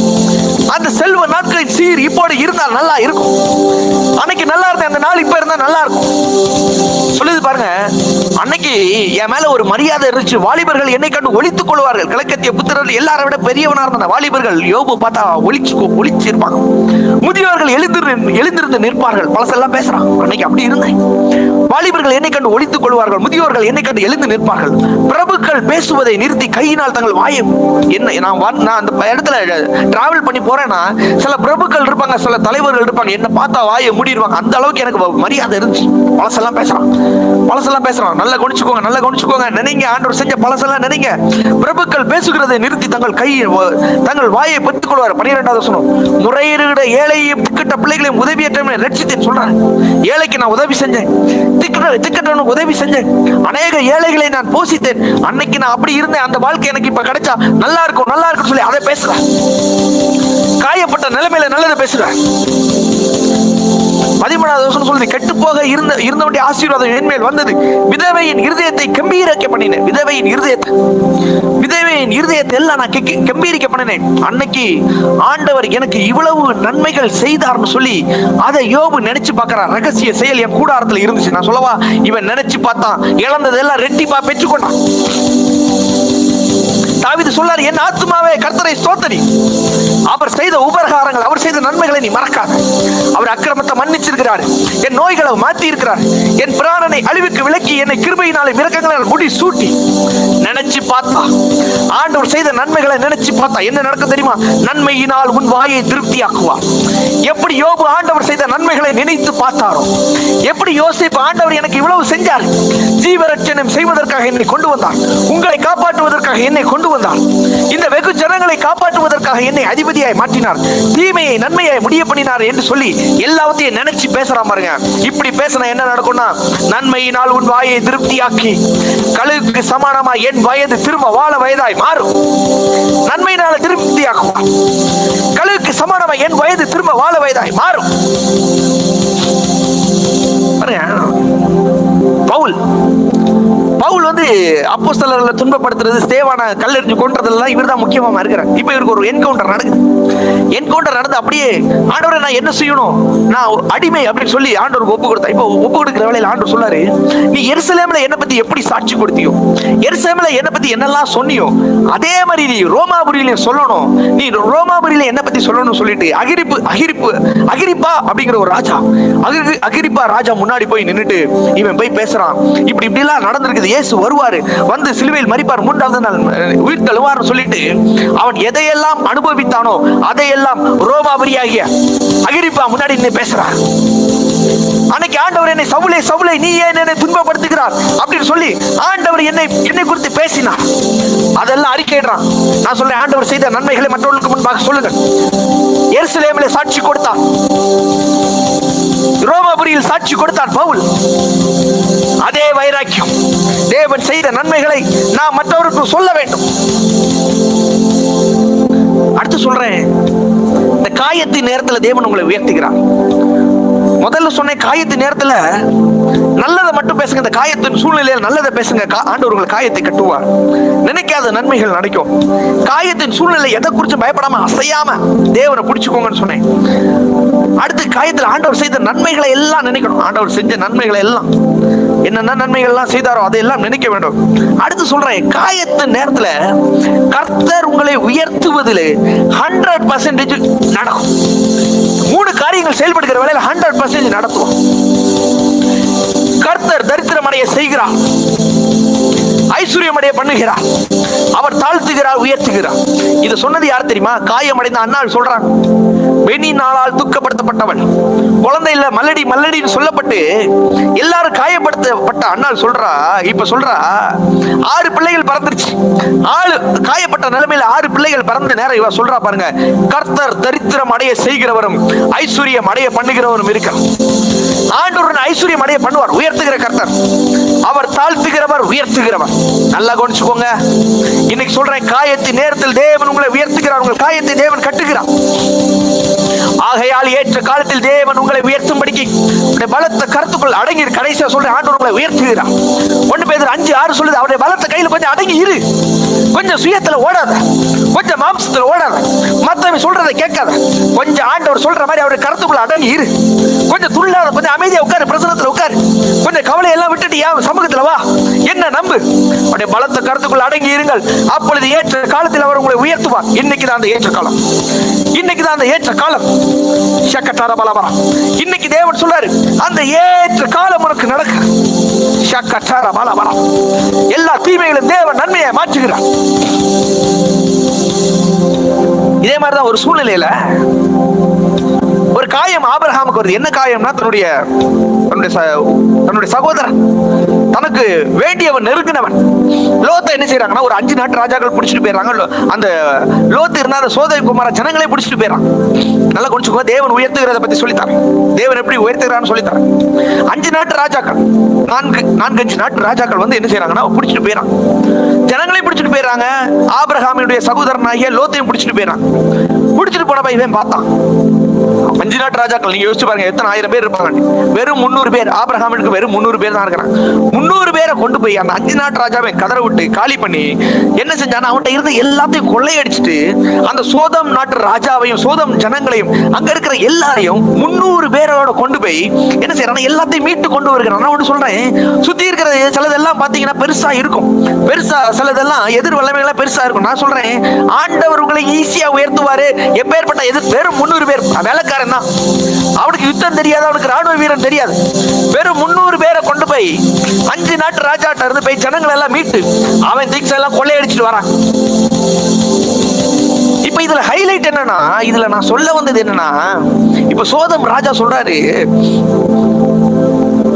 அந்த செல்வ நாட்களின் சீர் இப்போது இருந்தால் நல்லா இருக்கும். அன்னைக்கு நல்லா இருந்த அந்த நாள் இப்ப இருந்தா நல்லா இருக்கும். சொல்லுது பாருங்க. அன்னைக்கு என் மேல ஒரு மரியாதை இருந்துச்சு. வாலிபர்கள் என்னை கண்டு ஒளித்துக் கொள்வார்கள். கிழக்கத்திய புத்திரர்கள் எல்லாரை விட பெரியவனா இருந்த வாலிபர்கள் யோபு பார்த்தா ஒளிச்சு இருப்பாங்க. முதியோர்கள் எழுந்திருந்து நிற்பார்கள். பழசெல்லாம் பேசுறான். அன்னைக்கு அப்படி இருந்தேன். வாலிபர்கள் என்னை கண்டு ஒளித்துக் கொள்வார்கள், முதியோர்கள் என்னை கண்டு எழுந்து நிற்பார்கள். பிரபுக்கள் பேசுவதை நிறுத்தி கையினால் தங்கள் வாயை, என்ன நான் அந்த இடத்துல டிராவல் பண்ணி போறேன்னா சில பிரபுக்கள் இருப்பாங்க, சில தலைவர்கள் இருப்பாங்க, என்ன பார்த்தா வாயை மூடிடுவாங்க. அந்த அளவுக்கு எனக்கு மரியாதை இருந்துச்சு. பழசெல்லாம் பேசுறான். நல்லா கவனிச்சுக்கோங்க. நினைங்க, ஆண்டவர் செஞ்ச பழசெல்லாம் நினைங்க. பிரபுக்கள் பேசுகிறதை நிறுத்தி தங்கள் வாயை பற்றிக் கொள்வார். 12வது வசனம், முறையிட ஏழையும் திக்கட்ட பிள்ளைகளையும் உதவியற்ற ரட்சித்தேன் சொல்றாரு. ஏழைக்கு நான் உதவி செஞ்சேன், திக்கட்டவனுக்கு உதவி செஞ்சேன், அநேக ஏழைகளை நான் போஷித்தேன். அன்னைக்கு நான் அப்படி இருந்தேன், அந்த வாழ்க்கை எனக்கு இப்ப கிடைச்சா நல்லா இருக்கும் சொல்லி அதை பேசுறேன். காயப்பட்ட நிலைமையில நல்லதை பேசுறேன். 13வது வசனம் சொல்லுது, கெட்டு போக இருந்தவனுடைய ஆசீர்வாதம் என் மேல் வந்தது. விதவையின் இருதயத்தை கம்பீரிக்க பண்ணினேன். விதவையின் இருதயத்தை எல்லாம் நான் கம்பீரிக்க பண்ணினேன். அன்னைக்கு ஆண்டவர் எனக்கு இவ்வளவு நன்மைகள் செய்தார்னு சொல்லி அதை யோபு நினைச்சு பார்க்கிறார். ரகசிய செயல் என் கூடாரத்துல இருந்துச்சு. நான் சொல்லவா, இவன் நினைச்சு பார்த்தான், இழந்ததெல்லாம் ரெட்டிப்பா பெற்றுக்கொண்டான். தாவீது சொல்றார், என் ஆத்துமாவே கர்த்தரை ஸ்தோத்திரி, அவர் செய்த உபகாரங்கள், அவர் செய்த நன்மைகளை நீ மறக்காத. அவர் அக்கிரமத்தை மன்னிச்சிருக்கிறார், என் நோய்களை மாற்றி இருக்கிறார், என் பிராணனை அழிவுக்கு விலக்கி என்னை கிருபையினாலே இரக்கங்களால் முடி சூட்டி. நினைச்சு பார்த்தா, ஆண்டவர் செய்த நன்மைகளை நினைச்சு பார்த்தா என்ன நடக்கும் தெரியுமா? நன்மையினால் உன் வாயை திருப்தியாக்குவார். எப்படி யோபு ஆண்டவர் செய்த நன்மைகளை நினைத்து பார்த்தாரோ, எப்படி யோசேப்பு ஆண்டவர் எனக்கு இவ்வளவு செஞ்சார், ஜீவரட்சணம் செய்வதற்காக என்னை கொண்டு வந்தார், உங்களை காப்பாற்றுவதற்காக என்னை கொண்டு வந்தார், இந்த வெகு ஜனங்களை காப்பாற்றுவதற்காக என்னை அதிபதியாய் மாற்றினார், தீமையை நன்மையாய் முடிய பண்ணினார் என்று சொல்லி எல்லாத்தையும் நினைச்சு பேசுறான் பாருங்க. இப்படி பேசினா என்ன நடக்கும்னா, நன்மையினால் உன் வாயை திருப்தியாக்கி கழுகுக்கு சமானமா என் வயது திரும்ப வாழ வயதாய் மாறும். நன்மையினால திருப்தியாக்குவார். கழுகுக்கு சமானமா என் வயது திரும்ப வாழ வயதாய் மாறும். பவுல் வந்து அப்போஸ்தலர்களை துன்பப்படுத்துறது, ஸ்தேவானை கல்லெறிஞ்சு கொன்றதெல்லாம் இவர் தான் முக்கியமா இருக்கிறார். இப்ப இவருக்கு ஒரு என்கவுண்டர் நடந்து அப்படியே ஆண்டவரை நான் என்ன செய்யணும், நான் அடிமை அப்படின்னு சொல்லி ஆண்டவருக்கு ஒப்பு கொடுத்தா. இப்போ ஒப்பு கொடுக்கிற வேலையில் ஆண்டவர் சொல்லாரு, நீ எருசலேம்ல என்னை பத்தி எப்படி சாட்சி கொடுத்தியோ, எருசலேம்ல என்னை பத்தி என்னெல்லாம் சொன்னியோ, அதே மாதிரி நீ ரோமாபுரியில சொல்லணும். நீ ரோமாபுரியில என்னை பத்தி சொல்லணும்னு சொல்லிட்டு அகிரிப்பா அப்படிங்கிற ஒரு ராஜா, அகிரிப்பா ராஜா முன்னாடி போய் நின்னுட்டு இவன் போய் பேசுறான். இப்படி எல்லாம் நடந்திருக்குது, இயேசு வருவாரு, வந்து சிலுவையில் மரிப்பார், 3வது நாள் உயிர் தழுவார் சொல்லிட்டு அவன் எதையெல்லாம் அனுபவித்தானோ அதையெல்லாம் ரோமாபுரியாகிய அகிரிப்பா முன்னாடி நின்று பேசுறான். அன்னைக்கு ஆண்டவர் என்னை சவுலே நீ ஏன் என்னை துன்பப்படுத்துகிறார் அப்படின்னு சொல்லி ஆண்டவர் என்னை குறித்து பேசினார். அதெல்லாம் அறிக்கையிடுறான். நான் சொல்றேன், ஆண்டவர் செய்த நன்மைகளை மற்றவர்களுக்கு முன்பாக சொல்லுங்கள். எருசலேமிலே சாட்சி கொடுத்தார், ரோமாபுரியில் சாட்சி கொடுத்தார் பவுல். அதே வைராக்கியம், தேவன் செய்த நன்மைகளை நாம் மற்றவருக்கு சொல்ல வேண்டும். அடுத்து சொல்றேன், இந்த காயத்தின் நேரத்தில் தேவன் உங்களை உயர்த்துகிறார். முதல்ல சொன்ன காயத்தின் நேரத்துல நல்லதை மட்டும் பேசுங்க. இந்த காயத்தின் சூழ்நிலையில் நல்லதை பேசுங்க. ஆண்டவர் உங்கள் காயத்தை கட்டுவார். நினைக்காத நன்மைகள் நடக்கும். காயத்தின் சூழ்நிலை எதை குறித்து பயப்படாம அசையாம தேவனை பிடிச்சுக்கோங்கன்னு சொன்னேன். அடுத்து காயத்தில் ஆண்டவர் செய்த நன்மைகளை எல்லாம் நினைக்கணும். ஆண்டவர் செஞ்ச நன்மைகளை எல்லாம், என்னென்ன நன்மைகள் எல்லாம் செய்தாரோ அதையெல்லாம் நினைக்க வேண்டும். அடுத்து சொல்றேன், காயத்தின் நேரத்துல கர்த்தர் உங்களை உயர்த்துவதில் 100% நடக்கும். 3 காரியங்கள் செயல்படுகிற வேளையில் 100% நடத்துவோம். கர்த்தர் தரித்திரமடைய செய்கிறார், ஐஸ்வர்யமடைய பண்ணுகிறார், அவர் தாழ்த்துகிறார், உயர்த்துகிறார். இது சொன்னது யார் தெரியுமா? காயமடைந்த அன்னாள் சொல்றாங்க. பெண்ணினாளால் துக்கப்படுத்தப்பட்டவன், குழந்தை இல்ல மல்லடி மல்லடின்னு சொல்லப்பட்டு எல்லாரும் காயப்படுத்தப்பட்ட அன்னாள் சொல்றா. இப்ப சொல்றா 6 பிள்ளைகள் பிறந்துருச்சு. 6 காயப்பட்ட நிலைமையில 6 பிள்ளைகள் பிறந்த நேரம் இவ சொல்றா பாருங்க, கர்த்தர் தரித்திரம் அடைய செய்கிறவரும் ஐஸ்வர்யம் அடைய பண்ணுகிறவரும் இருக்கிறார். ஆண்டவரின் ஐஸ்வர்யம் அடைய பண்ணுவார், உயர்த்துகிற கர்த்தர். அவர் தாழ்த்துகிறவர், உயர்த்துகிறவர். நல்லா கவனிச்சுக்கோங்க. இன்னைக்கு சொல்றேன், காயத்தின் நேரத்தில் தேவன் உங்களை உயர்த்துகிறார், உங்கள் காயத்தை தேவன் கட்டுகிறார். ஆகையால் ஏற்ற காலத்தில் தேவன் உங்களை உயர்த்தும்படிக்கு பலத்த கருத்துக்குள் அடங்கி கடைசியா சொல்றேன், ஆண்டவர் உங்களை உயர்த்துகிறார். 1 பேதுரு 5:6 சொல்லுது, அவருடைய பலத்த கையில கொஞ்சம் அடங்கி இரு. கொஞ்சம் சுயத்துல ஓடாத, கொஞ்சம் மாம்சத்துல ஓடாத, மத்தவங்க சொல்றதை கேட்காத. கொஞ்சம் ஆண்டவர் சொல்ற மாதிரி அவருடைய கருத்துக்குள்ள அடங்கி இரு. கொஞ்சம் துள்ளாத, கொஞ்சம் அமைதியா உட்காரு, பிரசனத்துல உட்காரு. கொஞ்சம் கவலை எல்லாம் விட்டுட்டு சமூகத்துல வா, என்ன நம்பு. அவருடைய பலத்த கருத்துக்குள்ள அடங்கி இருங்கள். அப்பொழுது ஏற்ற காலத்தில் அவர் உங்களை உயர்த்துவார். இன்னைக்கு தான் அந்த ஏற்ற காலம். இன்னைக்கு தான் அந்த ஏற்ற காலம். சக்கட்டார பலவரம். இன்னைக்கு தேவன் சொல்றாரு, அந்த ஏற்ற காலம் உனக்கு நடக்க. சக்கட்டார பலவரம். எல்லா தீமைகளும் தேவன் நன்மையை மாற்றுகிறார். இதே மாதிரிதான் ஒரு சூழ்நிலையில ஒரு காயம் ஆபிரகாமுக்கு வருது. என்ன காயம்னா, தன்னுடைய சகோதரன், தனக்கு வேண்டியவன், நெருங்கினவன் லோத்தை என்ன செய்யறாங்கன்னா, ஒரு 5 நாட்டு ராஜாக்கள் பிடிச்சிட்டு போயிடறாங்க. அந்த லோத்து இருந்தா அந்த சோதனை குமார ஜனங்களே பிடிச்சிட்டு போயிடறாங்க. நல்லா கொஞ்சம் தேவன் உயர்த்துகிறத பத்தி சொல்லித்தார். தேவன் எப்படி உயர்த்துகிறான்னு சொல்லித்தார். 5 நாட்டு ராஜாக்கள், 4-5 நாட்டு ராஜாக்கள் வந்து என்ன செய்யறாங்கன்னா, பிடிச்சிட்டு போயிடறாங்க. ஜனங்களையும் பிடிச்சிட்டு போயிடறாங்க, ஆபிரகாமினுடைய சகோதரனாகிய லோத்தையும் பிடிச்சிட்டு போயிடறாங்க. பிடிச்சிட்டு போனப்ப இவன் பார்த்தான், 5 நாட்டு ராஜாக்கள், நீங்க யோசிச்சு பாருங்க எத்தனை 1000 பேர் இருப்பாங்க. வெறும் 300 பேர், ஆபிரகாமுக்கு வெறும் 300 பேர் தான் இருக்கிறாங்க. 300 பேரை கொண்டு போய் அந்த 5 நாட்டு ராஜாவை கதற விட்டு காலி பண்ணி என்ன செஞ்சானா, அவன்கிட்ட இருந்து எல்லாத்தையும் கொள்ளையடிச்சிட்டு அந்த சோதம் நாட்டு ராஜாவையும் சோதம் ஜனங்களையும் அங்க இருக்கிற எல்லாரையும் 300 பேரோட கொண்டு போய் என்ன செய்யறான், எல்லாத்தையும் மீட்டு கொண்டு வருகிறான். நான் ஒன்று சொல்றேன், சுத்தி இருக்கிற சிலதெல்லாம் பாத்தீங்கன்னா பெருசா இருக்கும், பெருசா சிலதெல்லாம் எதிர் வல்லமைகள்லாம் பெருசா இருக்கும். நான் சொல்றேன், ஆண்டவர் உங்களை ஈஸியா உயர்த்துவாரு. எப்பேற்பட்ட வெறும் 300 பேர் வேலைக்காரன் தான், அவனுக்கு யுத்தம் தெரியாது, அவனுக்கு ராணுவ வீரன் தெரியாது. வெறும் 300 பேரை கொண்டு போய் 5 நாட்டு ராஜாட்ட இருந்து போய் ஜனங்களை எல்லாம் மீட்டு அவன் திக்ஸ் எல்லாம் கொள்ளையடிச்சிட்டு வரான். இப்ப இதுல ஹைலைட் என்னன்னா, இதுல நான் சொல்ல வந்தது என்னன்னா, இப்ப சோதம் ராஜா சொல்றாரு,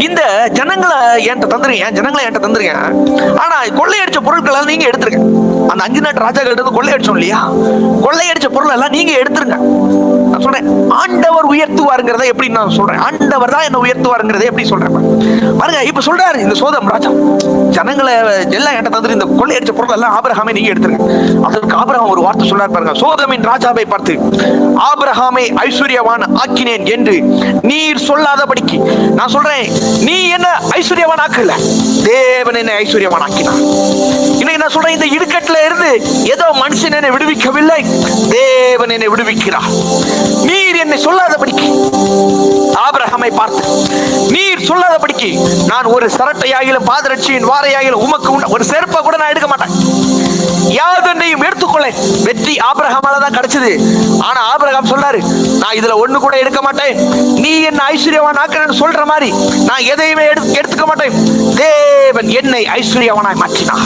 இந்த ஜனங்களை என்கிட்ட தந்துருங்க, ஜனங்களை என்கிட்ட தந்துருங்க, ஆனா கொள்ளையடிச்ச பொருட்கள் நீங்க எடுத்துருங்க. அந்த 5 நாட்டு ராஜாக்கள் இருந்து கொள்ளையடிச்சோம் இல்லையா, கொள்ளையடிச்ச பொருள் எல்லாம் நீங்க எடுத்துருங்க. நான் சொல்றேன், ஆண்டவர் உயர்த்துவாருங்கிறத எப்படி நான் சொல்றேன், ஆண்டவர் தான் என்ன உயர்த்துவாருங்கிறத எப்படி சொல்றேன் பாருங்க. இப்ப சொல்றாரு இந்த சோதம் ராஜா, ஜனங்களை எல்லாம் என்கிட்ட தந்துரு, இந்த கொள்ளையடிச்ச பொருள் எல்லாம் ஆபிரகாமை நீங்க எடுத்துருங்க. அதற்கு ஆபிரகாம் ஒரு வார்த்தை சொல்றாரு பாருங்க, சோதமின் ராஜாவை பார்த்து, ஆபிரகாமை ஐஸ்வர்யவான் ஆக்கினேன் என்று நீர் சொல்லாதபடிக்கு. நான் சொல்றேன், நீ என்ன ஐஸ்வர்யவான் ஆக்கல, தேவன் என்ன ஐஸ்வர்யவான் ஆக்கினார். இன்னைக்கு நான் சொல்றேன், இந்த இடுக்கட்டில இருந்து ஏதோ மனுஷன் என்னை விடுவிக்கவில்லை, தேவன் என்னை விடுவிக்கிறார். நீர் என்னை சொல்லாதபடிக்கு, ஆபிரகாமை பார்த்து நீர் சொல்லாதபடிக்கு நான் ஒரு சரட்டையாகிலும் பாதரட்சியின் வாரையாகிலும் உமக்கு ஒரு செருப்பை கூட நான் எடுக்க மாட்டேன். யாதென்னையும் எடுத்துக்கொள்ள. வெற்றி ஆபிரகாமால தான் கிடைச்சது. ஆனா ஆபிரகாம் சொல்றாரு, நான் இதுல ஒண்ணு கூட எடுக்க மாட்டேன். நீ என்ன ஐஸ்வர்யவான் ஆக்குறேன்னு சொல்ற மாதிரி நான் எதையுமே எடுத்துக்க மாட்டேன். தேவன் என்னை ஐஸ்வர்யவானாய் மாற்றினார்.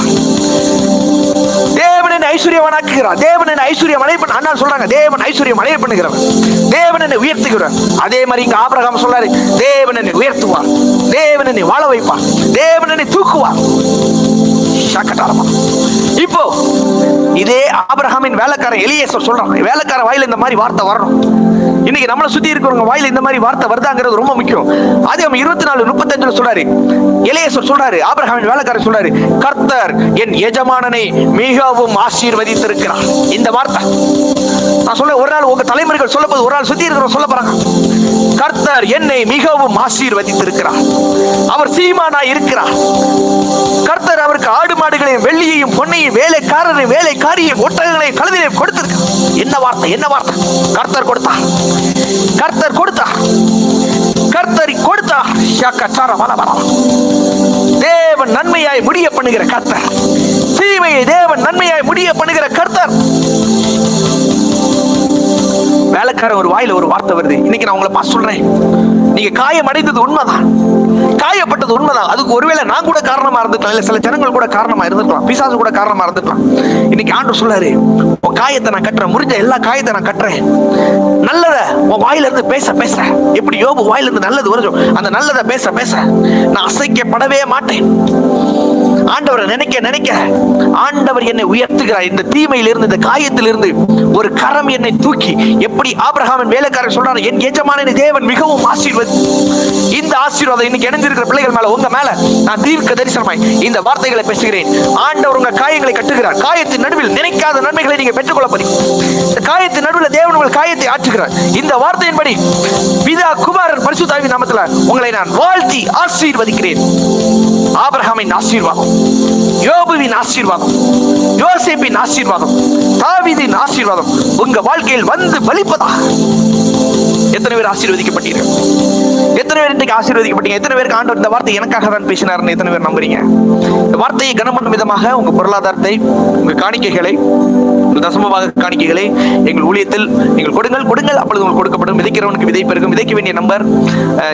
தேவன் என்னை ஐஸ்வர்யவானாக்குகிறார். தேவன் என்னை ஐஸ்வர்யம் அடைய பண்ண. அண்ணா சொல்றாங்க, தேவன் ஐஸ்வர்யம் அடைய பண்ணுகிறவர், தேவன் என்னை உயர்த்துகிறார். அதே மாதிரி இங்க ஆபிரகாம் சொல்றாரு, தேவன் என்னை உயர்த்துவார், தேவன் என்னை வாழ வைப்பார், தேவன் என்னை தூக்குவார். இப்போ இதே ஆபிரகாமின் வேலைக்காரன் எலியேசர் சொல்றான், வேலைக்கார வாயில இந்த மாதிரி வார்த்தை வரணும். இன்னைக்கு நம்மளை சுத்தி இருக்கிறவங்க வாயில இந்த மாதிரி வார்த்தை வருதாங்கிறது ரொம்ப முக்கியம். அது 24:35 சொல்றாரு, எலியேசர் சொல்றாரு, ஆபிரகாமின் வேலைக்காரன் சொல்றாரு, கர்த்தர் என் எஜமானனை மிகவும் ஆசீர்வதித்திருக்கிறார். இந்த வார்த்தை நான் சொல்ல, ஒரு நாள் உங்க தலைமுறைகள் சொல்லப்போது, ஒரு ஆள் சுத்தி இருக்கிற சொல்ல போறாங்க, கர்த்தர் என்னை மிகவும் ஆசீர்வதித்திருக்கிறார், அவர் சீமானாய் இருக்கிறார், கர்த்தர் அவருக்கு ஆடு மாடுகளையும் வெள்ளியையும் பொன்னையும் வேலைக்காரரையும் வேலைக்காரியும் ஒட்டகங்களையும் கழுதையும் கொடுத்திருக்கிறார். என்ன வார்த்தை, என்ன வார்த்தை! கர்த்தர் கொடுத்தார், கர்த்தர் கொடுத்தார், கர்த்தர் கொடுத்தார். தேவன் நன்மையாய் முடிய பண்ணுகிற கர்த்தர், தீமையை தேவன் நன்மையாய் முடிய பண்ணுகிற கர்த்தர். வேலைக்காரன் ஒரு வாயில ஒரு வார்த்தை வருது. இன்னைக்கு நான் உங்களை பார்த்து சொல்றேன், நீங்க காயம் அடைந்தது உண்மைதான், காயப்பட்டது உண்மைதான். அதுக்கு ஒருவேளை நான் கூட காரணமா இருந்துக்கலாம், இல்ல சில ஜனங்கள் கூட காரணமா இருந்திருக்கலாம், பிசாசு கூட காரணமா இருந்திருக்கலாம். இன்னைக்கு ஆண்டவர் சொல்றாரு, உன் காயத்தை நான் கட்டுறேன், முடிஞ்ச எல்லா காயத்தை நான் கட்டுறேன். நல்லத உன் வாயில இருந்து பேச பேச, எப்படி யோபு வாயில இருந்து நல்லது வருதோ அந்த நல்லதை பேச பேச நான் அசைக்கப்படவே மாட்டேன். ஆண்டவரை நினைக்க நினைக்க ஆண்டவர் என்னை உயர்த்துகிறார். இந்த தீமையிலிருந்து, இந்த காயத்திலிருந்து ஒரு கரம் என்னை தூக்கி, எப்படி ஆபிரகாமின் வேலைக்காரர் சொல்றாரு, என் எஜமானனை தேவன் மிகவும் ஆசீர்வதி. இந்த ஆசீர்வாதம் இன்னைக்கு இணைஞ்சிருக்கிற பிள்ளைகள் மேல, உங்க மேல நான் தீர்க்க தரிசனமாய் இந்த வார்த்தைகளை பேசுகிறேன். ஆண்டவர் உங்க காயங்களை கட்டுகிறார். காயத்தின் நடுவில் நினைக்காத நன்மைகளை நீங்க பெற்றுக்கொள்ள போறீங்க. இந்த காயத்தின் நடுவில் தேவன் உங்கள் காயத்தை ஆற்றுகிறார். இந்த வார்த்தையின்படி பிதா குமாரன் பரிசுத்த ஆவியின் நாமத்தில் உங்களை நான் வாழ்த்தி ஆசீர்வதிக்கிறேன். ஆபிரகாமின் ஆசீர்வாதம், யோபுவின் ஆசீர்வாதம், யோசேப்பின் ஆசீர்வாதம், தாவீதின் ஆசீர்வாதம் உங்க வாழ்க்கையில் வந்து பலிப்பதா. எத்தனை பேர் ஆசீர்வதிக்கப்பட்டீர்கள்? எத்தனை பேர் இன்றைக்கு ஆசீர்வதிக்கப்பட்டீங்க? எத்தனை பேருக்கு ஆண்டவர் இந்த வார்த்தை எனக்காக தான் பேசினார்னு எத்தனை பேர் நம்புறீங்க? இந்த வார்த்தையை கனம் பண்ணும் விதமாக உங்க பொருளாதாரத்தை, உங்க காணிக்கைகளை, உங்க தசமபாக காணிக்கைகளை எங்கள் ஊழியத்தில் நீங்கள் கொடுங்கள். அப்பொழுது உங்களுக்கு கொடுக்கப்படும். விதைக்கிறவனுக்கு விதை பெருகும். விதைக்க வேண்டிய நம்பர்,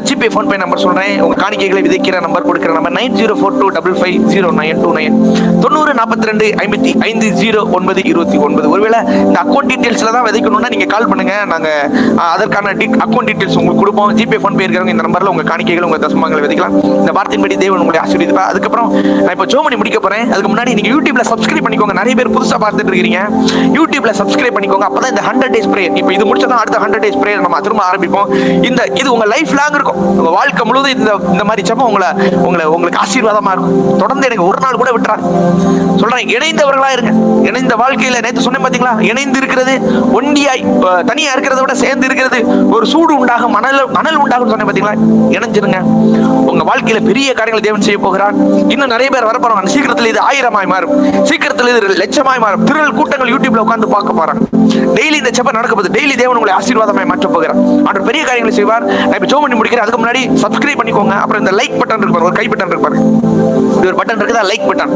ஜிபே போன்பே நம்பர் சொல்றேன். உங்க காணிக்கைகளை விதைக்கிற நம்பர், கொடுக்கிற நம்பர் 9042550929 9042550529. ஒருவேளை இந்த அக்கௌண்ட் டீடைல்ஸ்ல தான் விதைக்கணும்னா நீங்க கால் பண்ணுங்க. நாங்க அதற்கான அக்கௌண்ட் டீடைல்ஸ் உங்களுக்கு கொடுப்போம். ஜிபே போன்பே இருக்கிறவங்க இந்த நம்பர்ல உங்க காணிக்கைகள், உங்க தசமங்களை விதைக்கலாம். இந்த வார்த்தையின்படி தேவன் உங்களை ஆசீர்வதிப்பார். அதுக்கப்புறம் நான் இப்போ ஜெபம் பண்ணி முடிக்க போறேன். அதுக்கு முன்னாடி நீங்க யூடியூப்ல சப்ஸ்கிரைப் பண்ணிக்கோங்க. நிறைய பேர் புதுசா பார்த்துட்டு இருக்கீங்க, யூடியூப்ல சப்ஸ்கிரைப் பண்ணிக்கோங்க. அப்பதான் இந்த 100 days prayer, இப்போ இது முடிச்சதான் அடுத்த 100 days prayer நம்ம திரும்ப ஆரம்பிப்போம். இது உங்க லைஃப் லாங் இருக்கும். உங்க வாழ்க்கை முழுவதும் இந்த மாதிரி ஜெபம் உங்களுக்கு ஆசீர்வாதமா இருக்கும். தொடர்ந்து எனக்கு ஒரு நாள் கூட விட்டுறாது. சொல்றேன், இணைந்தவர்களா இருங்க. இணைந்த வாழ்க்கையில நேற்று சொன்னேன் பாத்தீங்களா, இணைந்து இருக்கிறது ஒண்டியாய், தனியா இருக்கிறத விட சேர்ந்து இருக்கிறது ஒரு சூடு உண்டாகும், மணல் உண்டாகும் சொன்னேன் பாத்தீங்களா. இணைஞ்சிருங்க. உங்க வாழ்க்கையில பெரிய காரியங்களை தேவன் செய்ய போகிறார். இன்னும் நிறைய பேர் வர போறாங்க. சீக்கிரத்தில் இது 1000 மாறும், சீக்கிரத்தில் இது 1,00,000 மாறும். திரள் கூட்டங்கள் யூடியூப்ல உட்கார்ந்து பார்க்க போறாங்க. டெய்லி இந்த ஜெபம் நடக்குது. டெய்லி தேவன் உங்களை ஆசீர்வாதமாய் மாற்ற போகிறார். ஆண்டவர் பெரிய காரியங்களை செய்வார். நான் இப்ப ஜெபம் பண்ணி முடிக்கிறேன். அதுக்கு முன்னாடி சப்ஸ்கிரைப் பண்ணிக்கோங்க. அப்புறம் இந்த லைக் பட்டன் இருக்கு, ஒரு கை பட்டன் இருக்கு பாருங்க, ஒரு பட்டன் இருக்குதா, லைக் பட்டன்.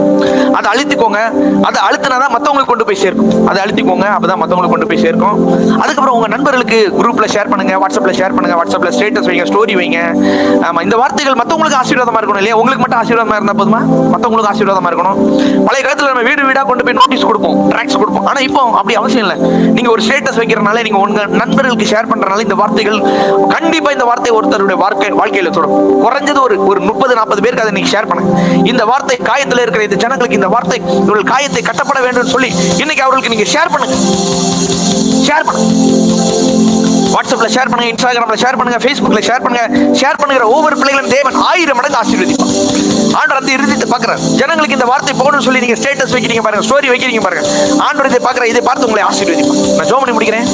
அதை அழுத்திக்கோங்க. அதை அழுத்தினாதான் மற்றவங்களுக்கு கொண்டு போய் சேர்க்கும். அதை அழுத்திக்கோங்க, அப்பதான் மற்றவங்களுக்கு கொண்டு போய் சேர்க்கும். அதுக்கப்புறம் உங்க நண்பர்களுக்கு குரூப்ல ஷேர் பண்ணுங்க, வாட்ஸ்அப்ல ஷேர் பண்ணுங்க, வாட்ஸ்அப்ல ஸ்டேட்டஸ் வைங்க, ஸ்டோரி வைங்க. ஆமா, இந்த வார்த்தைகள் மற்றவங்களுக்கு ஆசீர்வாதமா இருக்கணும் இல்லையா? உங்களுக்கு மட்டும் ஆசீர்வாதமா இருந்தா போதுமா? மற்றவங்களுக்கு ஆசீர்வாதமா இருக்கணும். பழைய காலத்துல நம்ம வீடு வீடா கொண்டு போய் நோட்டீஸ் கொடுப்போம், ட்ராக்ஸ் கொடுப்போம். ஆனா இப்போ அப்படி அவசியம் இல்லை. நீங்க ஒரு ஸ்டேட்டஸ் வைக்கிறனால, நீங்க உங்க நண்பர்களுக்கு ஷேர் பண்றதுனால இந்த வார்த்தைகள் கண்டிப்பா, இந்த வார்த்தை ஒருத்தருடைய வாழ்க்கையில தொடும். குறைஞ்சது ஒரு 30-40 பேருக்கு அதை நீங்க ஷேர் பண்ணுங்க. இந்த வார்த்தை காயத்துல இருக்கிற இந்த ஜனங்களுக்கு இந்த வார்த்தை இவர்கள் காயத்தை கட்டப்பட வேண்டும் சொல்லி இன்னைக்கு அவர்களுக்கு நீங்க ஷேர் பண்ணுங்க. வாட்ஸ்அப்ல ஷேர் பண்ணுங்க, இன்ஸ்டாகிராம்ல ஷேர் பண்ணுங்க, ஃபேஸ்புக்ல ஷேர் பண்ணுங்க. ஷேர் பண்ணுகிற ஒவ்வொரு பிள்ளைகளும் தேவன் 1000 மடங்கு ஆசீர்வதிப்பார். ஆண்டவர் அந்த இறுதியை பார்க்கிறார். ஜனங்களுக்கு இந்த வார்த்தை போகணும்னு சொல்லி நீங்க ஸ்டேட்டஸ் வைக்கிறீங்க பாருங்க, ஸ்டோரி வைக்கிறீங்க பாருங்க. ஆண்டவர் இதை பார்க்கிற, இதை பார்த்து உங்களை ஆசீர்வதிப்பார். நான் ஜெபம் பண்ணி முடிக்கிறேன்.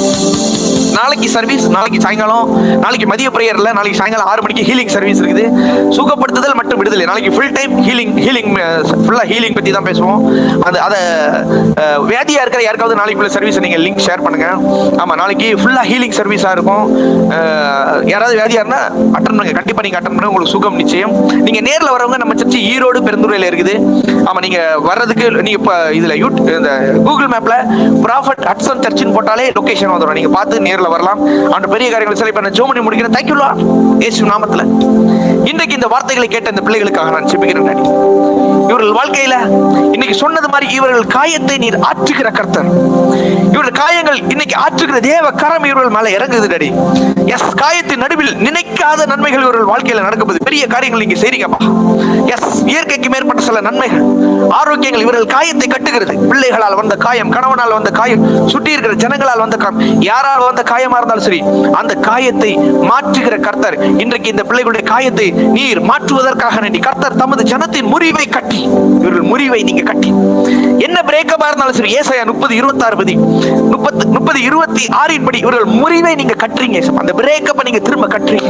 நாளைக்கு சர்வீஸ், நாளைக்கு சாயங்காலம், நாளைக்கு மதிய பிரேயர்ல, நாளைக்கு சாயங்காலம் 6 மணிக்கு ஹீலிங் சர்வீஸ் இருக்குது. சுகப்படுத்துதல் மற்றும் விடுதலை. நாளைக்கு ஃபுல் டைம் ஹீலிங் ஃபுல்லா ஹீலிங் பத்தி தான் பேசுவோம். அதை வியாதியா இருக்கிற யாருக்காவது நாளைக்குள்ள சர்வீஸ் நீங்க லிங்க் ஷேர் பண்ணுங்க. ஆமா, நாளைக்கு ஃபுல்லா ஹீலிங் சர்வீஸா இருக்கும். யாராவது வியாதியா இருந்தா அட்டன் பண்ணுங்க. கண்டிப்பா நீங்க அட்டன் பண்ணுங்க, உங்களுக்கு சுகம் நிச்சயம். நீங்க நேர்ல வரவங்க நம்ம சர்ச்சு ஈரோடு பெருந்துறையில இருக்குது. ஆமா, நீங்க வர்றதுக்கு நீங்க இப்ப இதுல இந்த கூகுள் மேப்ல ப்ராஃபட் ஹட்சன் சர்ச்னு போட்டாலே லொகேஷன் வந்துடும். நீங்க பார்த்து நேர்ல வரலாம். ஆண்டு பெரிய காரியங்களை சரி பண்ண ஜெபம் பண்ணி முடிக்கிறேன். Thank you Lord, இயேசு நாமத்துல. இன்றைக்கு இந்த வார்த்தைகளை கேட்ட இந்த பிள்ளைகளுக்காக நான் ஜெபிக்கிறேன் டாடி. இவர்கள் வாழ்க்கையில இன்னைக்கு சொன்னது மாதிரி இவர்கள் காயத்தை நீர் ஆற்றுகிற கர்த்தர். இவர்கள் காயங்கள் இன்னைக்கு ஆற்றுகிற தேவ கரம் இவர்கள் மேல இறங்குது டாடி. எஸ், காயத்தின் நடுவில் நினைக்காத நன்மைகள் இவர்கள் வாழ்க்கையில நடக்குது. பெரிய காரியங்கள் நீங்க செய்றீங்கப்பா. எஸ், இயற்கைக்கு மேற்பட்ட சில நன்மைகள், ஆரோக்கியங்கள் இவர்கள் காயத்தை கட்டுகிறது. பிள்ளைகளால் வந்த காயம், கணவனால் வந்த காயம், சுற்றி இருக்கிற ஜனங்களால் வந்த காயம், யாரால் வந்த காயமா இருந்தாலும் சரி, அந்த காயத்தை மாற்றுகிற கர்த்தர். இன்றைக்கு இந்த பிள்ளைகளுடைய காயத்தை நீர் மாற்றுவதற்காக நன்றி. கர்த்தர் தமது ஜனத்தின் முறிவை கட்டி, இவர்கள் முறிவை நீங்க கட்டி, என்ன பிரேக்கபா இருந்தாலும் சரி, ஏசாயா 30:26 30:26 படி இவர்கள் முறிவை நீங்க கட்டுறீங்க, அந்த பிரேக்கப்பை நீங்க திரும்ப கட்டுறீங்க.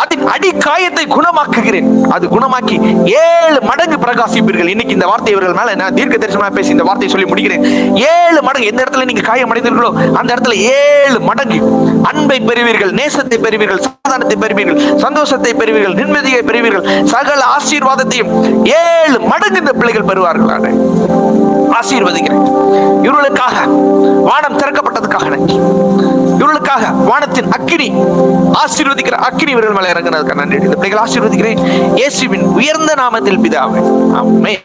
அதன் அடி காயத்தை குணமாக்குகிறேன், அது குணமாக்கி 7 மடங்கு பிரகாசிப்பீர்கள். இன்னைக்கு இந்த வார்த்தை இவர்கள் மேல நான் தீர்க்க தரிசனமா பேசி இந்த வார்த்தையை சொல்லி முடிக்கிறேன். 7 மடங்கு, எந்த இடத்துல நீங்க காயம் அடைந்தீர்களோ அந்த இடத்துல 7 மடங்கு அன்பை பெறுவீர்கள், நேசத்தை பெறுவீர்கள், சமாதானத்தை பெறுவீர்கள், சந்தோஷத்தை பெறுவீர்கள், நிம்மதியை பெறுவீர்கள், சகல ஆசீர்வாதத்தையும் 7 மடங்கு இந்த பிள்ளைகள் பெறுவார்களாக ஆசீர்வதிக்கிறேன். இவர்களுக்காக வானம் திறக்கப்பட்டதுக்காக நன்றி. இவர்களுக்காக வானத்தின் அக்கினி, ஆசீர்வதிக்கிற அக்கினி இவர்கள் மேல இறங்குனதுக்காக நன்றி. இந்த பிள்ளைகள் ஆசீர்வதிக்கிறேன் இயேசுவின் உயர்ந்த நாமத்தில் பிதாவே, ஆமென்.